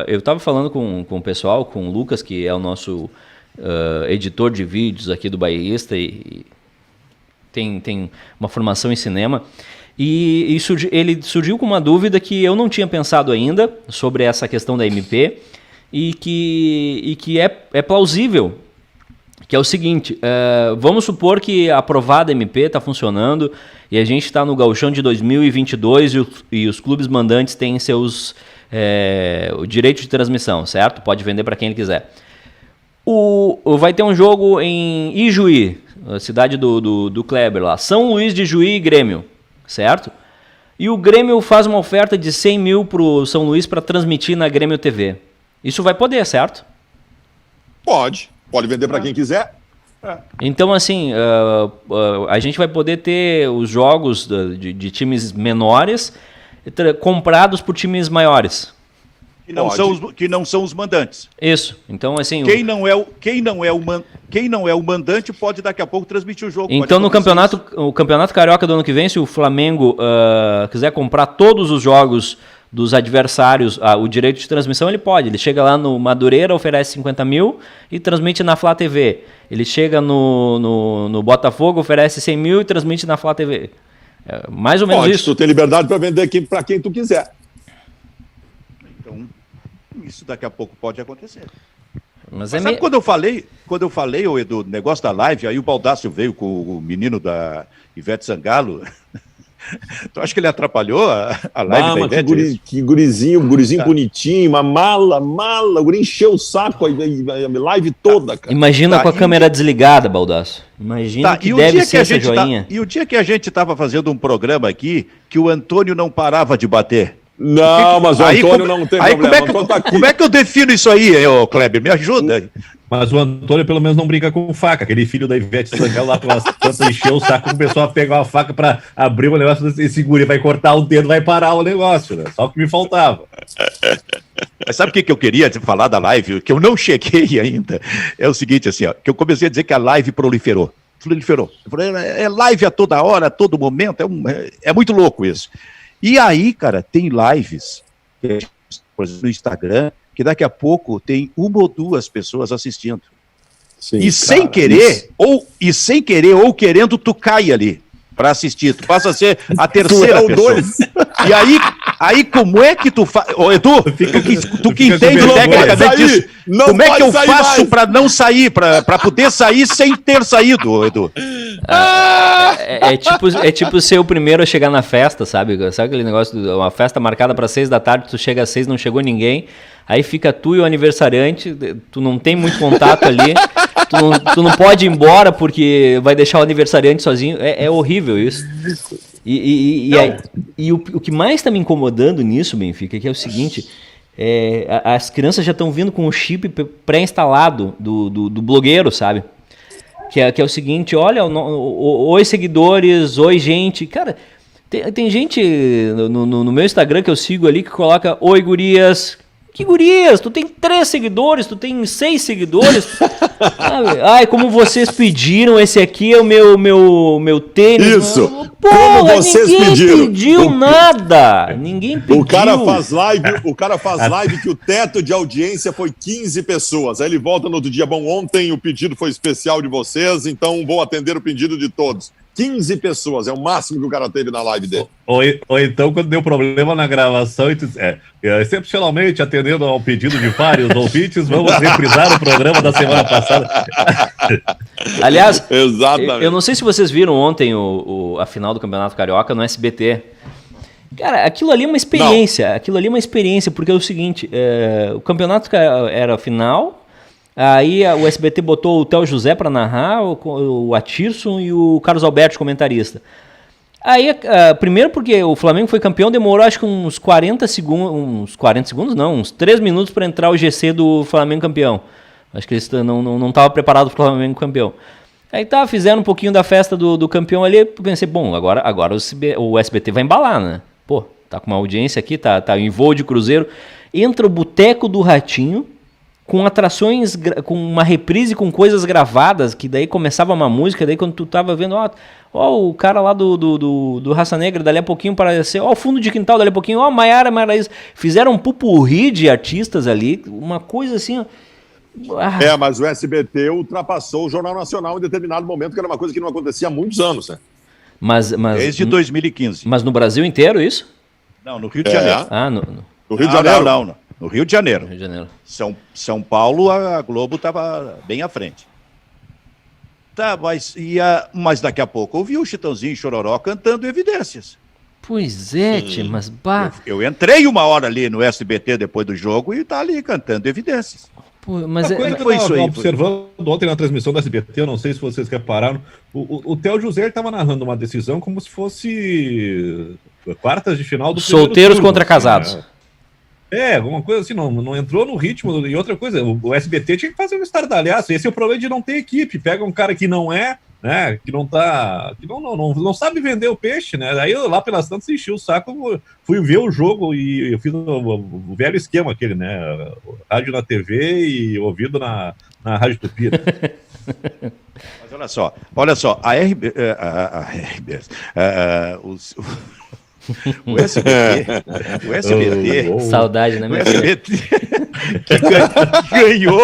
eu estava falando com o pessoal, com o Lucas, que é o nosso editor de vídeos aqui do Bairrista e tem uma formação em cinema, e ele surgiu com uma dúvida que eu não tinha pensado ainda sobre essa questão da MP e que é plausível, que é o seguinte: vamos supor que a aprovada MP está funcionando e a gente está no Gauchão de 2022 e os clubes mandantes têm o direito de transmissão, certo? Pode vender para quem ele quiser. Vai ter um jogo em Ijuí, a cidade do Kleber lá, São Luís de Juí e Grêmio, certo? E o Grêmio faz uma oferta de 100 mil pro São Luís para transmitir na Grêmio TV. Isso vai poder, certo? Pode vender para quem quiser. Então, assim, a gente vai poder ter os jogos de times menores comprados por times maiores. Que não são os mandantes. Isso. Então, assim, quem não é o mandante pode daqui a pouco transmitir o jogo. Então, no campeonato carioca do ano que vem, se o Flamengo quiser comprar todos os jogos dos adversários, o direito de transmissão, ele pode. Ele chega lá no Madureira, oferece 50 mil e transmite na Flá TV. Ele chega no Botafogo, oferece 100 mil e transmite na Flá TV. Mais ou menos isso. Tu tem liberdade para vender para quem tu quiser. Então, isso daqui a pouco pode acontecer. Mas sabe quando eu falei, ô Edu, negócio da live, aí o Baldasso veio com o menino da Ivete Sangalo. Tu acha que ele atrapalhou a live da Ivete? Que gurizinho bonitinho, uma mala, o guri encheu o saco a live toda, cara. Imagina com a câmera desligada, Baldasso. Imagina que deve ser essa joinha. E o dia que a gente estava fazendo um programa aqui, que o Antônio não parava de bater. Não, mas o Antônio não tem problema. Como é que eu defino isso aí, ô Kleber? Me ajuda. Mas o Antônio pelo menos não brinca com faca. Aquele filho da Ivete Sangalo lá pelas tantas encheu o saco com o pessoal pegar uma faca pra abrir o negócio desse guri. Vai cortar o dedo, vai parar o negócio, né? Só o que me faltava. Mas sabe o que eu queria falar da live? Que eu não cheguei ainda. É o seguinte, assim, ó, que eu comecei a dizer que a live proliferou. Eu falei, é live a toda hora, a todo momento. É muito louco isso. E aí, cara, tem lives, por exemplo, no Instagram, que daqui a pouco tem uma ou duas pessoas assistindo. Sim, e sem querer, ou querendo, tu cai ali para assistir. Tu passa a ser a terceira pessoa. E aí como é que tu faz? Ô, Edu, tu que entende tecnicamente disso, como é que eu faço para não sair, para poder sair sem ter saído, Edu? É tipo ser o primeiro a chegar na festa, sabe? Sabe aquele negócio, uma festa marcada para 6 da tarde, tu chega às 6, não chegou ninguém, aí fica tu e o aniversariante, tu não tem muito contato ali, tu não pode ir embora porque vai deixar o aniversariante sozinho, é horrível isso. E o que mais está me incomodando nisso, Benfica, é que é o seguinte... as crianças já estão vindo com o chip pré-instalado do blogueiro, sabe? Que é o seguinte, olha, oi seguidores, oi gente. Cara, tem gente no meu Instagram que eu sigo ali que coloca, oi gurias. Que gurias? Tu tem 3 seguidores, tu tem 6 seguidores. Ai, como vocês pediram, esse aqui é o meu tênis. Isso. Como vocês pediram. Pediu nada. Ninguém pediu. O cara faz live que o teto de audiência foi 15 pessoas. Aí ele volta no outro dia, bom, ontem o pedido foi especial de vocês, então vou atender o pedido de todos. 15 pessoas, é o máximo que o cara teve na live dele. Ou então, quando deu problema na gravação, e tu diz, excepcionalmente, atendendo ao pedido de vários ouvintes, vamos reprisar o programa da semana passada. Aliás, exatamente. Eu não sei se vocês viram ontem a final do Campeonato Carioca no SBT. Cara, aquilo ali é uma experiência. Não. Aquilo ali é uma experiência, porque é o seguinte, o campeonato era a final... Aí o SBT botou o Theo José para narrar, o Atirson e o Carlos Alberto, comentarista. Aí, primeiro porque o Flamengo foi campeão, demorou acho que uns 40 segundos, uns 3 minutos para entrar o GC do Flamengo campeão. Acho que eles não estavam preparados para o Flamengo campeão. Aí fizeram um pouquinho da festa do campeão ali, eu pensei, bom, agora o SBT vai embalar, né? Pô, tá com uma audiência aqui, tá em voo de cruzeiro. Entra o Boteco do Ratinho, com atrações, com uma reprise com coisas gravadas, que daí começava uma música, daí quando tu tava vendo, o cara lá do Raça Negra, dali a pouquinho apareceu, o Fundo de Quintal, dali a pouquinho, Maiara Maraíza, fizeram um pupurri de artistas ali, uma coisa assim, mas o SBT ultrapassou o Jornal Nacional em determinado momento, que era uma coisa que não acontecia há muitos anos, né? Desde 2015. Mas no Brasil inteiro, isso? Não, no Rio de Janeiro. No Rio de Janeiro? Não. No Rio de Janeiro. São Paulo, a Globo estava bem à frente. Mas daqui a pouco ouvi o Chitãozinho e Chororó cantando Evidências. Pois é, mas eu entrei uma hora ali no SBT depois do jogo e tá ali cantando Evidências. Pô, mas coisa que eu estava observando ontem na transmissão da SBT, eu não sei se vocês repararam, o Theo José estava narrando uma decisão como se fosse quartas de final do solteiros turno, contra casados. Alguma coisa assim, não entrou no ritmo. E outra coisa, o SBT tinha que fazer um estardalhaço. Esse é o problema de não ter equipe. Pega um cara que não né, que não tá, que não sabe vender o peixe, né? Aí eu, lá pelas tantas, enchi o saco, fui ver o jogo e eu fiz o velho esquema aquele, né? Rádio na TV e ouvido na Rádio Tupi. Mas olha só, a RBS, o SBT, saudade, né, meu filho? O SBT que ganhou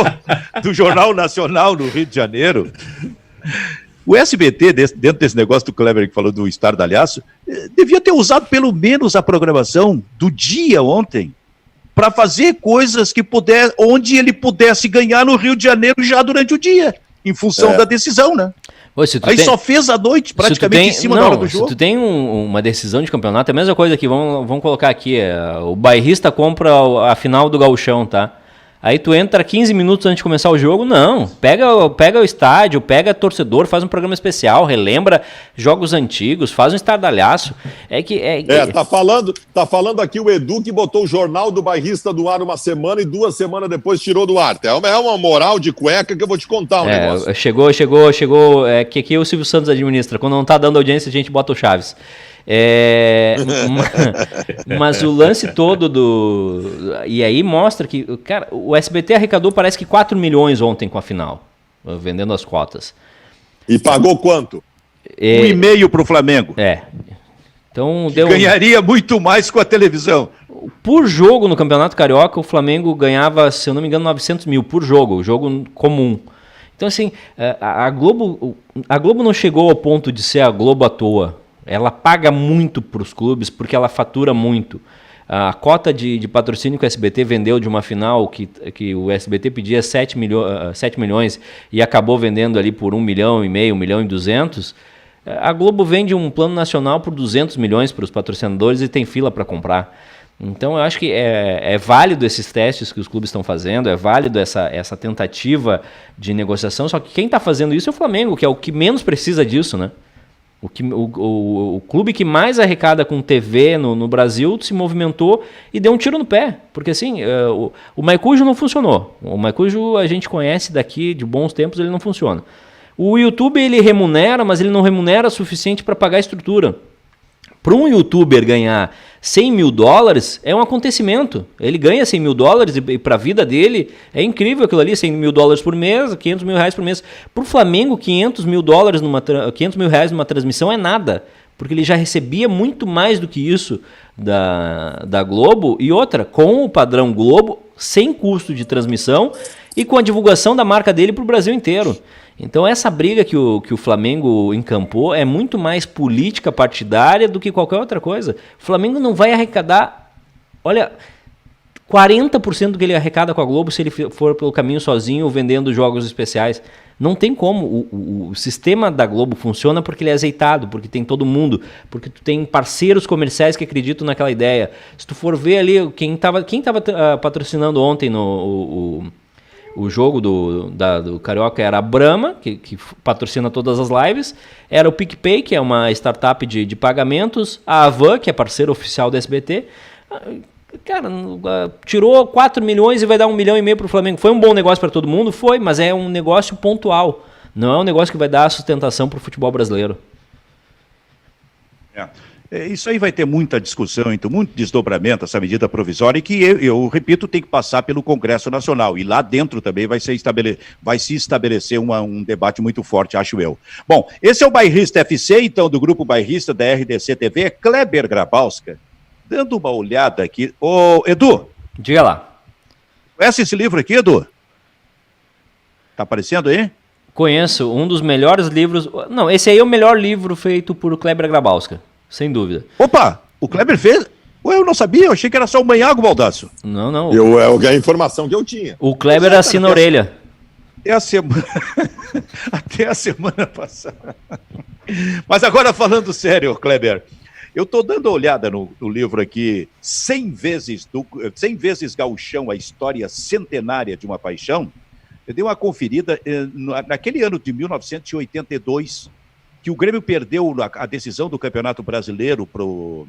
do Jornal Nacional no Rio de Janeiro. O SBT, dentro desse negócio do Kleber que falou do estardalhaço, devia ter usado pelo menos a programação do dia ontem para fazer coisas onde ele pudesse ganhar no Rio de Janeiro já durante o dia, em função da decisão, né? Pô, só fez à noite, praticamente em cima da hora do jogo. Se tu tem uma decisão de campeonato, é a mesma coisa que vamos colocar aqui, o bairrista compra a final do Gauchão, tá? Aí tu entra 15 minutos antes de começar o jogo, não, pega o estádio, pega torcedor, faz um programa especial, relembra jogos antigos, faz um estardalhaço. Tá falando aqui o Edu que botou o Jornal do Bairrista do ar uma semana e 2 semanas depois tirou do ar. É uma moral de cueca que eu vou te contar negócio. Chegou, que aqui o Silvio Santos administra, quando não tá dando audiência a gente bota o Chaves. Mas o lance todo e aí mostra que, cara, o SBT arrecadou parece que 4 milhões ontem com a final, vendendo as cotas. E pagou quanto? 1,5 pro Flamengo. Então ganharia muito mais com a televisão. Por jogo no Campeonato Carioca, o Flamengo ganhava, se eu não me engano, 900 mil por jogo comum. Então, assim, a Globo não chegou ao ponto de ser a Globo à toa. Ela paga muito para os clubes porque ela fatura muito. A cota de patrocínio que o SBT vendeu de uma final que o SBT pedia 7 milhões e acabou vendendo ali por 1,5 milhão, 1,2 milhões, a Globo vende um plano nacional por 200 milhões para os patrocinadores e tem fila para comprar. Então eu acho que é válido esses testes que os clubes estão fazendo, é válido essa tentativa de negociação, só que quem está fazendo isso é o Flamengo, que é o que menos precisa disso, né? O clube que mais arrecada com TV no Brasil se movimentou e deu um tiro no pé. Porque assim, o Maicujo não funcionou. O Maicujo a gente conhece daqui de bons tempos, ele não funciona. O YouTube ele remunera, mas ele não remunera o suficiente para pagar a estrutura. Para um youtuber ganhar $100 mil é um acontecimento. Ele ganha $100 mil e para a vida dele é incrível aquilo ali, $100 mil por mês, R$500 mil por mês. Para o Flamengo, $500 mil numa transmissão é nada, porque ele já recebia muito mais do que isso da Globo. E outra, com o padrão Globo, sem custo de transmissão e com a divulgação da marca dele para o Brasil inteiro. Então essa briga que o Flamengo encampou é muito mais política partidária do que qualquer outra coisa. O Flamengo não vai arrecadar, 40% do que ele arrecada com a Globo se ele for pelo caminho sozinho vendendo jogos especiais. Não tem como. O sistema da Globo funciona porque ele é azeitado, porque tem todo mundo, porque tu tem parceiros comerciais que acreditam naquela ideia. Se tu for ver ali, quem tava patrocinando ontem o jogo do Carioca era a Brahma, que patrocina todas as lives, era o PicPay, que é uma startup de pagamentos, a Avan, que é parceiro oficial do SBT. Cara, tirou 4 milhões e vai dar 1,5 milhão para o Flamengo. Foi um bom negócio para todo mundo? Foi, mas é um negócio pontual. Não é um negócio que vai dar sustentação para o futebol brasileiro. Isso aí vai ter muita discussão, muito desdobramento, essa medida provisória, e que, eu repito, tem que passar pelo Congresso Nacional. E lá dentro também vai se estabelecer um debate muito forte, acho eu. Bom, esse é o Bairrista FC, então, do Grupo Bairrista da RDC TV, Kleber Grabowska. Dando uma olhada aqui. Ô, Edu. Diga lá. Conhece esse livro aqui, Edu? Tá aparecendo aí? Conheço, um dos melhores livros... Não, esse aí é o melhor livro feito por Kleber Grabowska. Sem dúvida. Opa, o Kleber fez? Ué, eu não sabia, eu achei que era só o Manhago, Baldasso. Não. É a informação que eu tinha. O Kleber assina a orelha. Até a semana passada. Mas agora falando sério, Kleber, eu estou dando uma olhada no livro aqui, 100 vezes Gauchão, a história centenária de uma paixão. Eu dei uma conferida naquele ano de 1982, que o Grêmio perdeu a decisão do Campeonato Brasileiro pro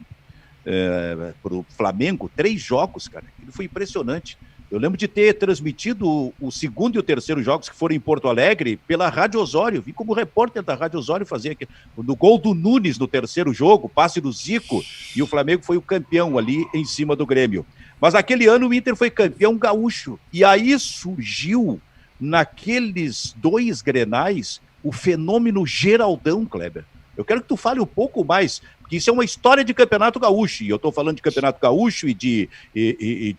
Flamengo, 3 jogos, cara. Ele foi impressionante. Eu lembro de ter transmitido o segundo e o terceiro jogos, que foram em Porto Alegre, pela Rádio Osório. Vim como repórter da Rádio Osório fazer aqui. No gol do Nunes no terceiro jogo, passe do Zico, e o Flamengo foi o campeão ali em cima do Grêmio. Mas aquele ano o Inter foi campeão gaúcho. E aí surgiu, naqueles 2 Grenais, o fenômeno Geraldão, Kleber. Eu quero que tu fale um pouco mais, porque isso é uma história de Campeonato Gaúcho, e eu estou falando de Campeonato Gaúcho e de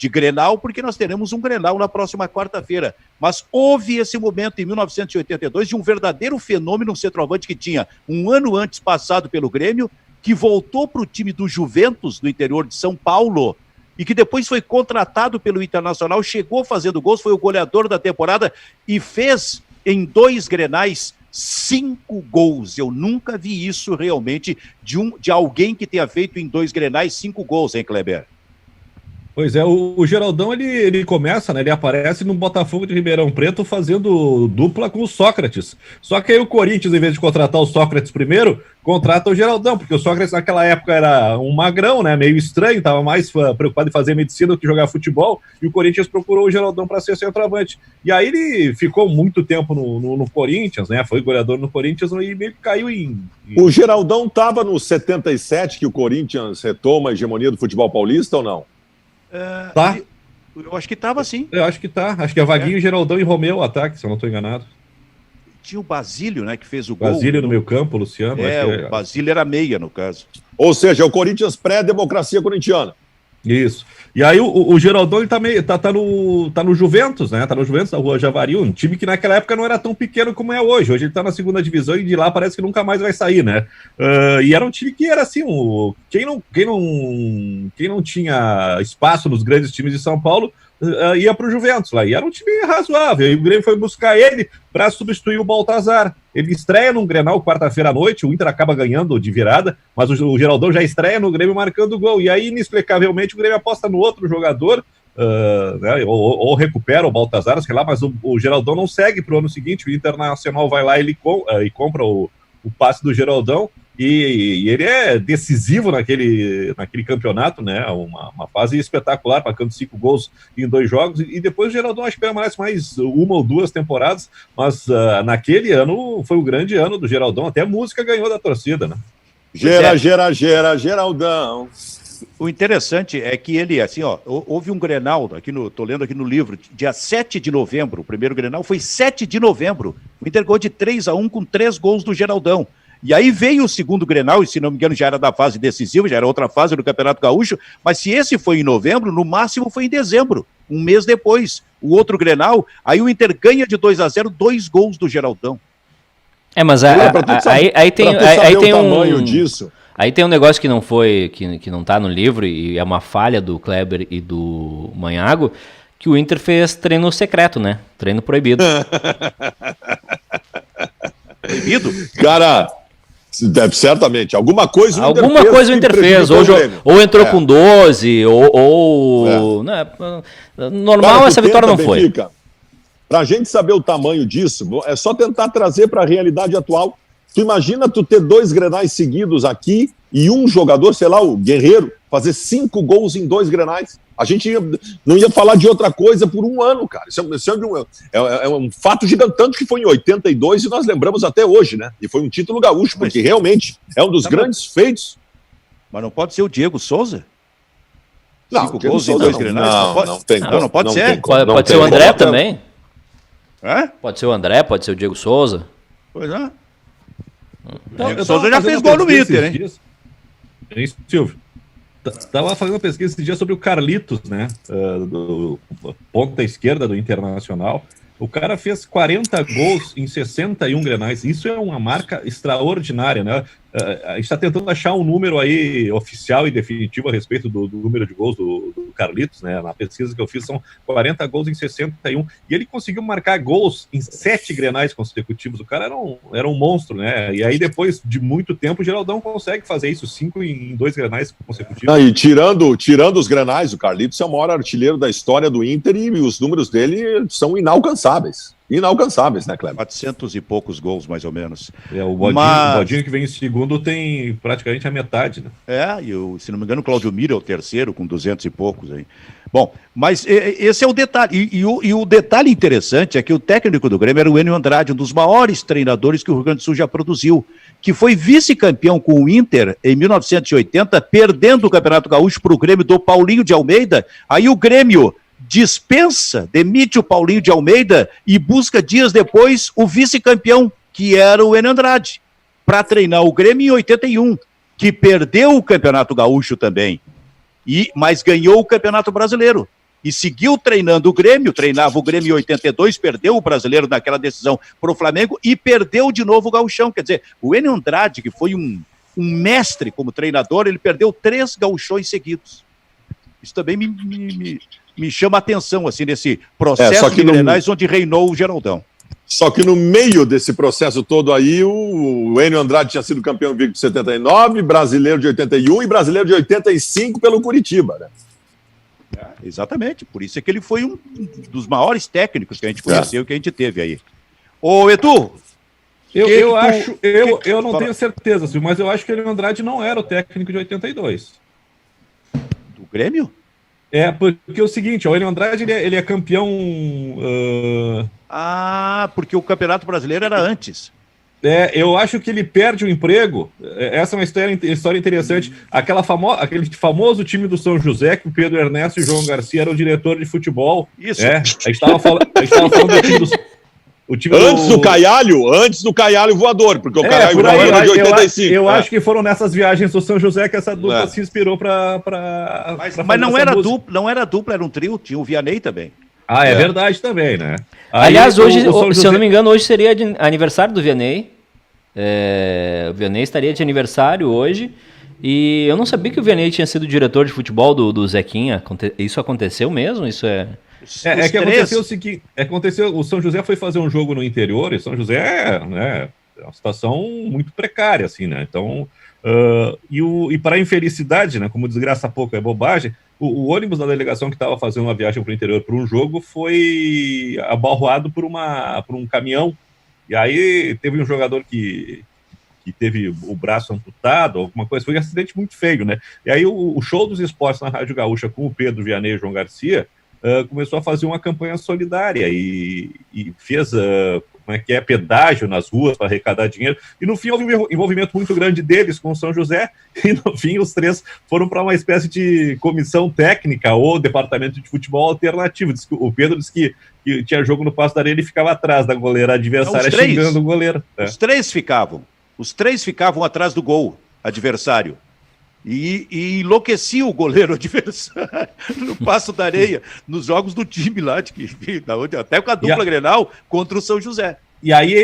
Grenal, porque nós teremos um Grenal na próxima quarta-feira. Mas houve esse momento em 1982 de um verdadeiro fenômeno, um centroavante que tinha um ano antes passado pelo Grêmio, que voltou para o time do Juventus, do interior de São Paulo, e que depois foi contratado pelo Internacional, chegou fazendo gols, foi o goleador da temporada e fez em 2 Grenais 5 gols. Eu nunca vi isso realmente de alguém que tenha feito em 2 Grenais 5 gols, hein, Kleber? Pois é, o Geraldão, ele começa, né, ele aparece no Botafogo de Ribeirão Preto fazendo dupla com o Sócrates. Só que aí o Corinthians, em vez de contratar o Sócrates primeiro, contrata o Geraldão, porque o Sócrates naquela época era um magrão, né, meio estranho, estava mais preocupado em fazer medicina do que jogar futebol, e o Corinthians procurou o Geraldão para ser centroavante. E aí ele ficou muito tempo no Corinthians, né, foi goleador no Corinthians e meio que caiu em... O Geraldão estava no 77, que o Corinthians retoma a hegemonia do futebol paulista, ou não? Tá. Eu acho que estava sim. Eu acho que tá. Acho que é Vaguinho, Geraldão e Romeu o ataque, se eu não estou enganado. Tinha o Basílio, né, que fez o gol. Basílio no meio campo, Luciano. O Basílio era meia, no caso. Ou seja, o Corinthians pré-democracia corintiana. Isso. E aí o Geraldão ele tá no Juventus, né? Tá no Juventus da Rua Javari, um time que naquela época não era tão pequeno como é hoje. Hoje ele tá na segunda divisão e de lá parece que nunca mais vai sair, né? E era um time que era assim, quem não tinha espaço nos grandes times de São Paulo ia pro Juventus lá. E era um time razoável. E o Grêmio foi buscar ele para substituir o Baltazar. Ele estreia num Grenal quarta-feira à noite, o Inter acaba ganhando de virada, mas o Geraldão já estreia no Grêmio marcando gol. E aí, inexplicavelmente, o Grêmio aposta no outro jogador, né, ou recupera o Baltazar, sei lá, mas o Geraldão não segue para o ano seguinte. O Internacional vai lá e compra o passe do Geraldão. E ele é decisivo naquele campeonato, né? Uma fase espetacular, marcando 5 gols em 2 jogos. E depois o Geraldão acho que permanece mais 1 ou 2 temporadas, mas naquele ano foi o grande ano do Geraldão. Até a música ganhou da torcida, né? Geraldão. O interessante é que ele, assim, houve um Grenal, tô lendo aqui no livro, dia 7 de novembro, o primeiro Grenal foi 7 de novembro. O Inter ganhou de 3-1 com 3 gols do Geraldão. E aí veio o segundo Grenal, e se não me engano já era da fase decisiva, já era outra fase do Campeonato Gaúcho, mas se esse foi em novembro, no máximo foi em dezembro, um mês depois. O outro Grenal, aí o Inter ganha de 2-0, 2 gols do Geraldão. Mas aí tem o tamanho disso. Aí tem um negócio que não foi, que não tá no livro, e é uma falha do Kleber e do Manhago, que o Inter fez treino secreto, né? Treino proibido. Proibido? Cara... Certamente, alguma coisa o Inter fez, ou entrou com 12, né, normal. Cara, essa vitória não foi. Para a gente saber o tamanho disso, é só tentar trazer para a realidade atual. Tu imagina tu ter 2 Grenais seguidos aqui e um jogador, sei lá, o Guerreiro, fazer 5 gols em 2 Grenais. A gente não ia falar de outra coisa por 1 ano, cara. Isso é um fato gigantesco que foi em 82 e nós lembramos até hoje, né? E foi um título gaúcho, porque realmente é um dos grandes feitos. Mas não pode ser o Diego Souza? Não, 5 gols em 2 Grenais? Não pode ser. Pode ser o André também. É? Pode ser o André, pode ser o Diego Souza. Pois é. O Diego Souza já fez gol no Inter, hein? Isso, Silvio. Estava fazendo uma pesquisa esse dia sobre o Carlitos, né? Do ponta esquerda do Internacional. O cara fez 40 gols em 61 Grenais. Isso é uma marca extraordinária, né? A gente está tentando achar um número aí oficial e definitivo a respeito do número de gols do Carlitos, né? Na pesquisa que eu fiz são 40 gols em 61. E ele conseguiu marcar gols em 7 Grenais consecutivos. O cara era um monstro, né? E aí depois de muito tempo o Geraldão consegue fazer isso, 5 em 2 Grenais consecutivos. E tirando os Grenais, o Carlitos é o maior artilheiro da história do Inter e os números dele são inalcançáveis. Inalcançáveis, né, Cleber? 400 e poucos gols, mais ou menos. O Bodinho que vem em segundo tem praticamente a metade, né? E se não me engano, o Claudio Mira é o terceiro, com 200 e poucos aí. Bom, mas esse é o detalhe. E o detalhe interessante é que o técnico do Grêmio era o Enio Andrade, um dos maiores treinadores que o Rio Grande do Sul já produziu, que foi vice-campeão com o Inter em 1980, perdendo o Campeonato Gaúcho para o Grêmio do Paulinho de Almeida. Aí o Grêmio demite o Paulinho de Almeida e busca dias depois o vice-campeão, que era o Enio Andrade, para treinar o Grêmio em 81, que perdeu o Campeonato Gaúcho também, mas ganhou o Campeonato Brasileiro. E seguiu treinando o Grêmio, treinava o Grêmio em 82, perdeu o Brasileiro naquela decisão para o Flamengo e perdeu de novo o Gauchão. Quer dizer, o Enio Andrade, que foi um mestre como treinador, ele perdeu 3 gauchões seguidos. Isso também me chama a atenção, assim, nesse processo de Grenais onde reinou o Geraldão. Só que no meio desse processo todo aí, o Enio Andrade tinha sido campeão invicto de 79, brasileiro de 81 e brasileiro de 85 pelo Curitiba, né? Exatamente, por isso é que ele foi um dos maiores técnicos que a gente conheceu, que a gente teve aí. Ô, Edu! Eu não tenho certeza, Silvio, mas eu acho que o Enio Andrade não era o técnico de 82. Do Grêmio? Porque é o seguinte, o Enio Andrade ele é campeão... porque o Campeonato Brasileiro era antes. Eu acho que ele perde o emprego. Essa é uma história interessante. Aquele famoso time do São José, que o Pedro Ernesto e o João Garcia eram diretor de futebol. Isso. A gente estava falando do time Antes do Caialho voador, porque o Caialho voador é de 85. Eu acho que foram nessas viagens do São José que essa dupla se inspirou para mas não era dupla, era um trio, tinha o Vianney também. É verdade também, né? Aliás, hoje, se eu não me engano, hoje seria aniversário do Vianney. O Vianney estaria de aniversário hoje. E eu não sabia que o Vianney tinha sido diretor de futebol do Zequinha. Isso aconteceu mesmo? Isso é... aconteceu o seguinte, o São José foi fazer um jogo no interior, e São José é uma situação muito precária, assim, né? Então, e para a infelicidade, né, como desgraça pouco é bobagem, o ônibus da delegação que estava fazendo uma viagem para o interior para um jogo foi abalroado por um caminhão, e aí teve um jogador que teve o braço amputado, alguma coisa, foi um acidente muito feio, né? E aí o show dos esportes na Rádio Gaúcha com o Pedro Vianney e o João Garcia começou a fazer uma campanha solidária e fez pedágio nas ruas para arrecadar dinheiro, e no fim houve um envolvimento muito grande deles com o São José, e no fim os três foram para uma espécie de comissão técnica ou departamento de futebol alternativo. O Pedro disse que tinha jogo no Passo da Areia e ficava atrás da goleira adversária, xingando o goleiro. Os três ficavam atrás do gol adversário. E enlouquecia o goleiro adversário no Passo da Areia, nos jogos do time lá, até com a dupla Grenal contra o São José. E aí,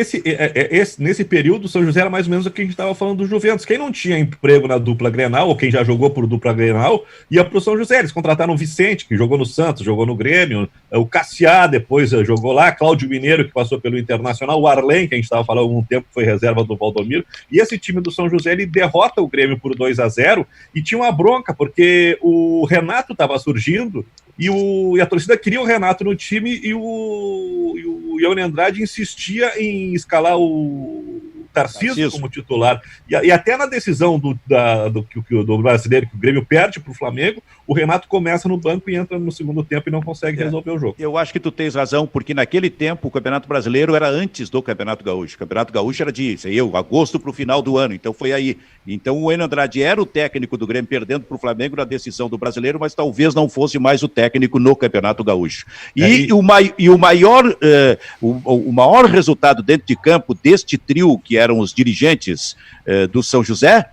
nesse período, o São José era mais ou menos o que a gente estava falando do Juventus. Quem não tinha emprego na dupla Grenal, ou quem já jogou por dupla Grenal, ia para o São José. Eles contrataram o Vicente, que jogou no Santos, jogou no Grêmio, o Cassiá depois jogou lá, Cláudio Mineiro, que passou pelo Internacional, o Arlen, que a gente estava falando há algum tempo, foi reserva do Valdomiro. E esse time do São José, ele derrota o Grêmio por 2-0, e tinha uma bronca, porque o Renato estava surgindo, e a torcida queria o Renato no time, e o Ione Andrade insistia em escalar o Tarcísio como titular. E até na decisão do brasileiro, que o Grêmio perde para o Flamengo, o Renato começa no banco e entra no segundo tempo e não consegue resolver o jogo. Eu acho que tu tens razão, porque naquele tempo o Campeonato Brasileiro era antes do Campeonato Gaúcho. O Campeonato Gaúcho era de agosto para o final do ano, então foi aí. Então o Ione Andrade era o técnico do Grêmio, perdendo para o Flamengo na decisão do Brasileiro, mas talvez não fosse mais o técnico no Campeonato Gaúcho. O maior resultado dentro de campo deste trio, que eram os dirigentes do São José,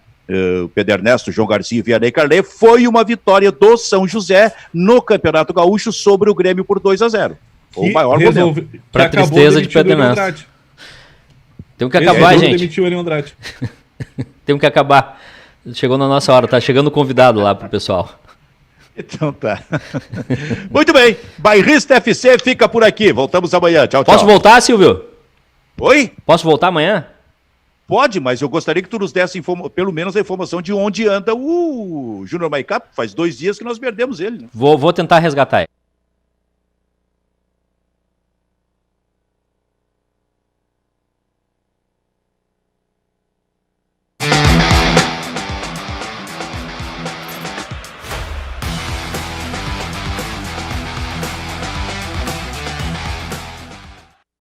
o Pedro Ernesto, João Garcia e Vianney Carlet, foi uma vitória do São José no Campeonato Gaúcho sobre o Grêmio por 2-0. O maior momento. Para tristeza de Pedro Ernesto. Tem que acabar, gente. Tem que acabar. Chegou na nossa hora, tá chegando o convidado lá pro pessoal. Então tá. Muito bem. Bairrista FC fica por aqui. Voltamos amanhã. Tchau, tchau. Posso voltar, Silvio? Oi? Posso voltar amanhã? Pode, mas eu gostaria que tu nos desse pelo menos a informação de onde anda o Júnior Maicá. Faz 2 dias que nós perdemos ele. Né? Vou tentar resgatar ele.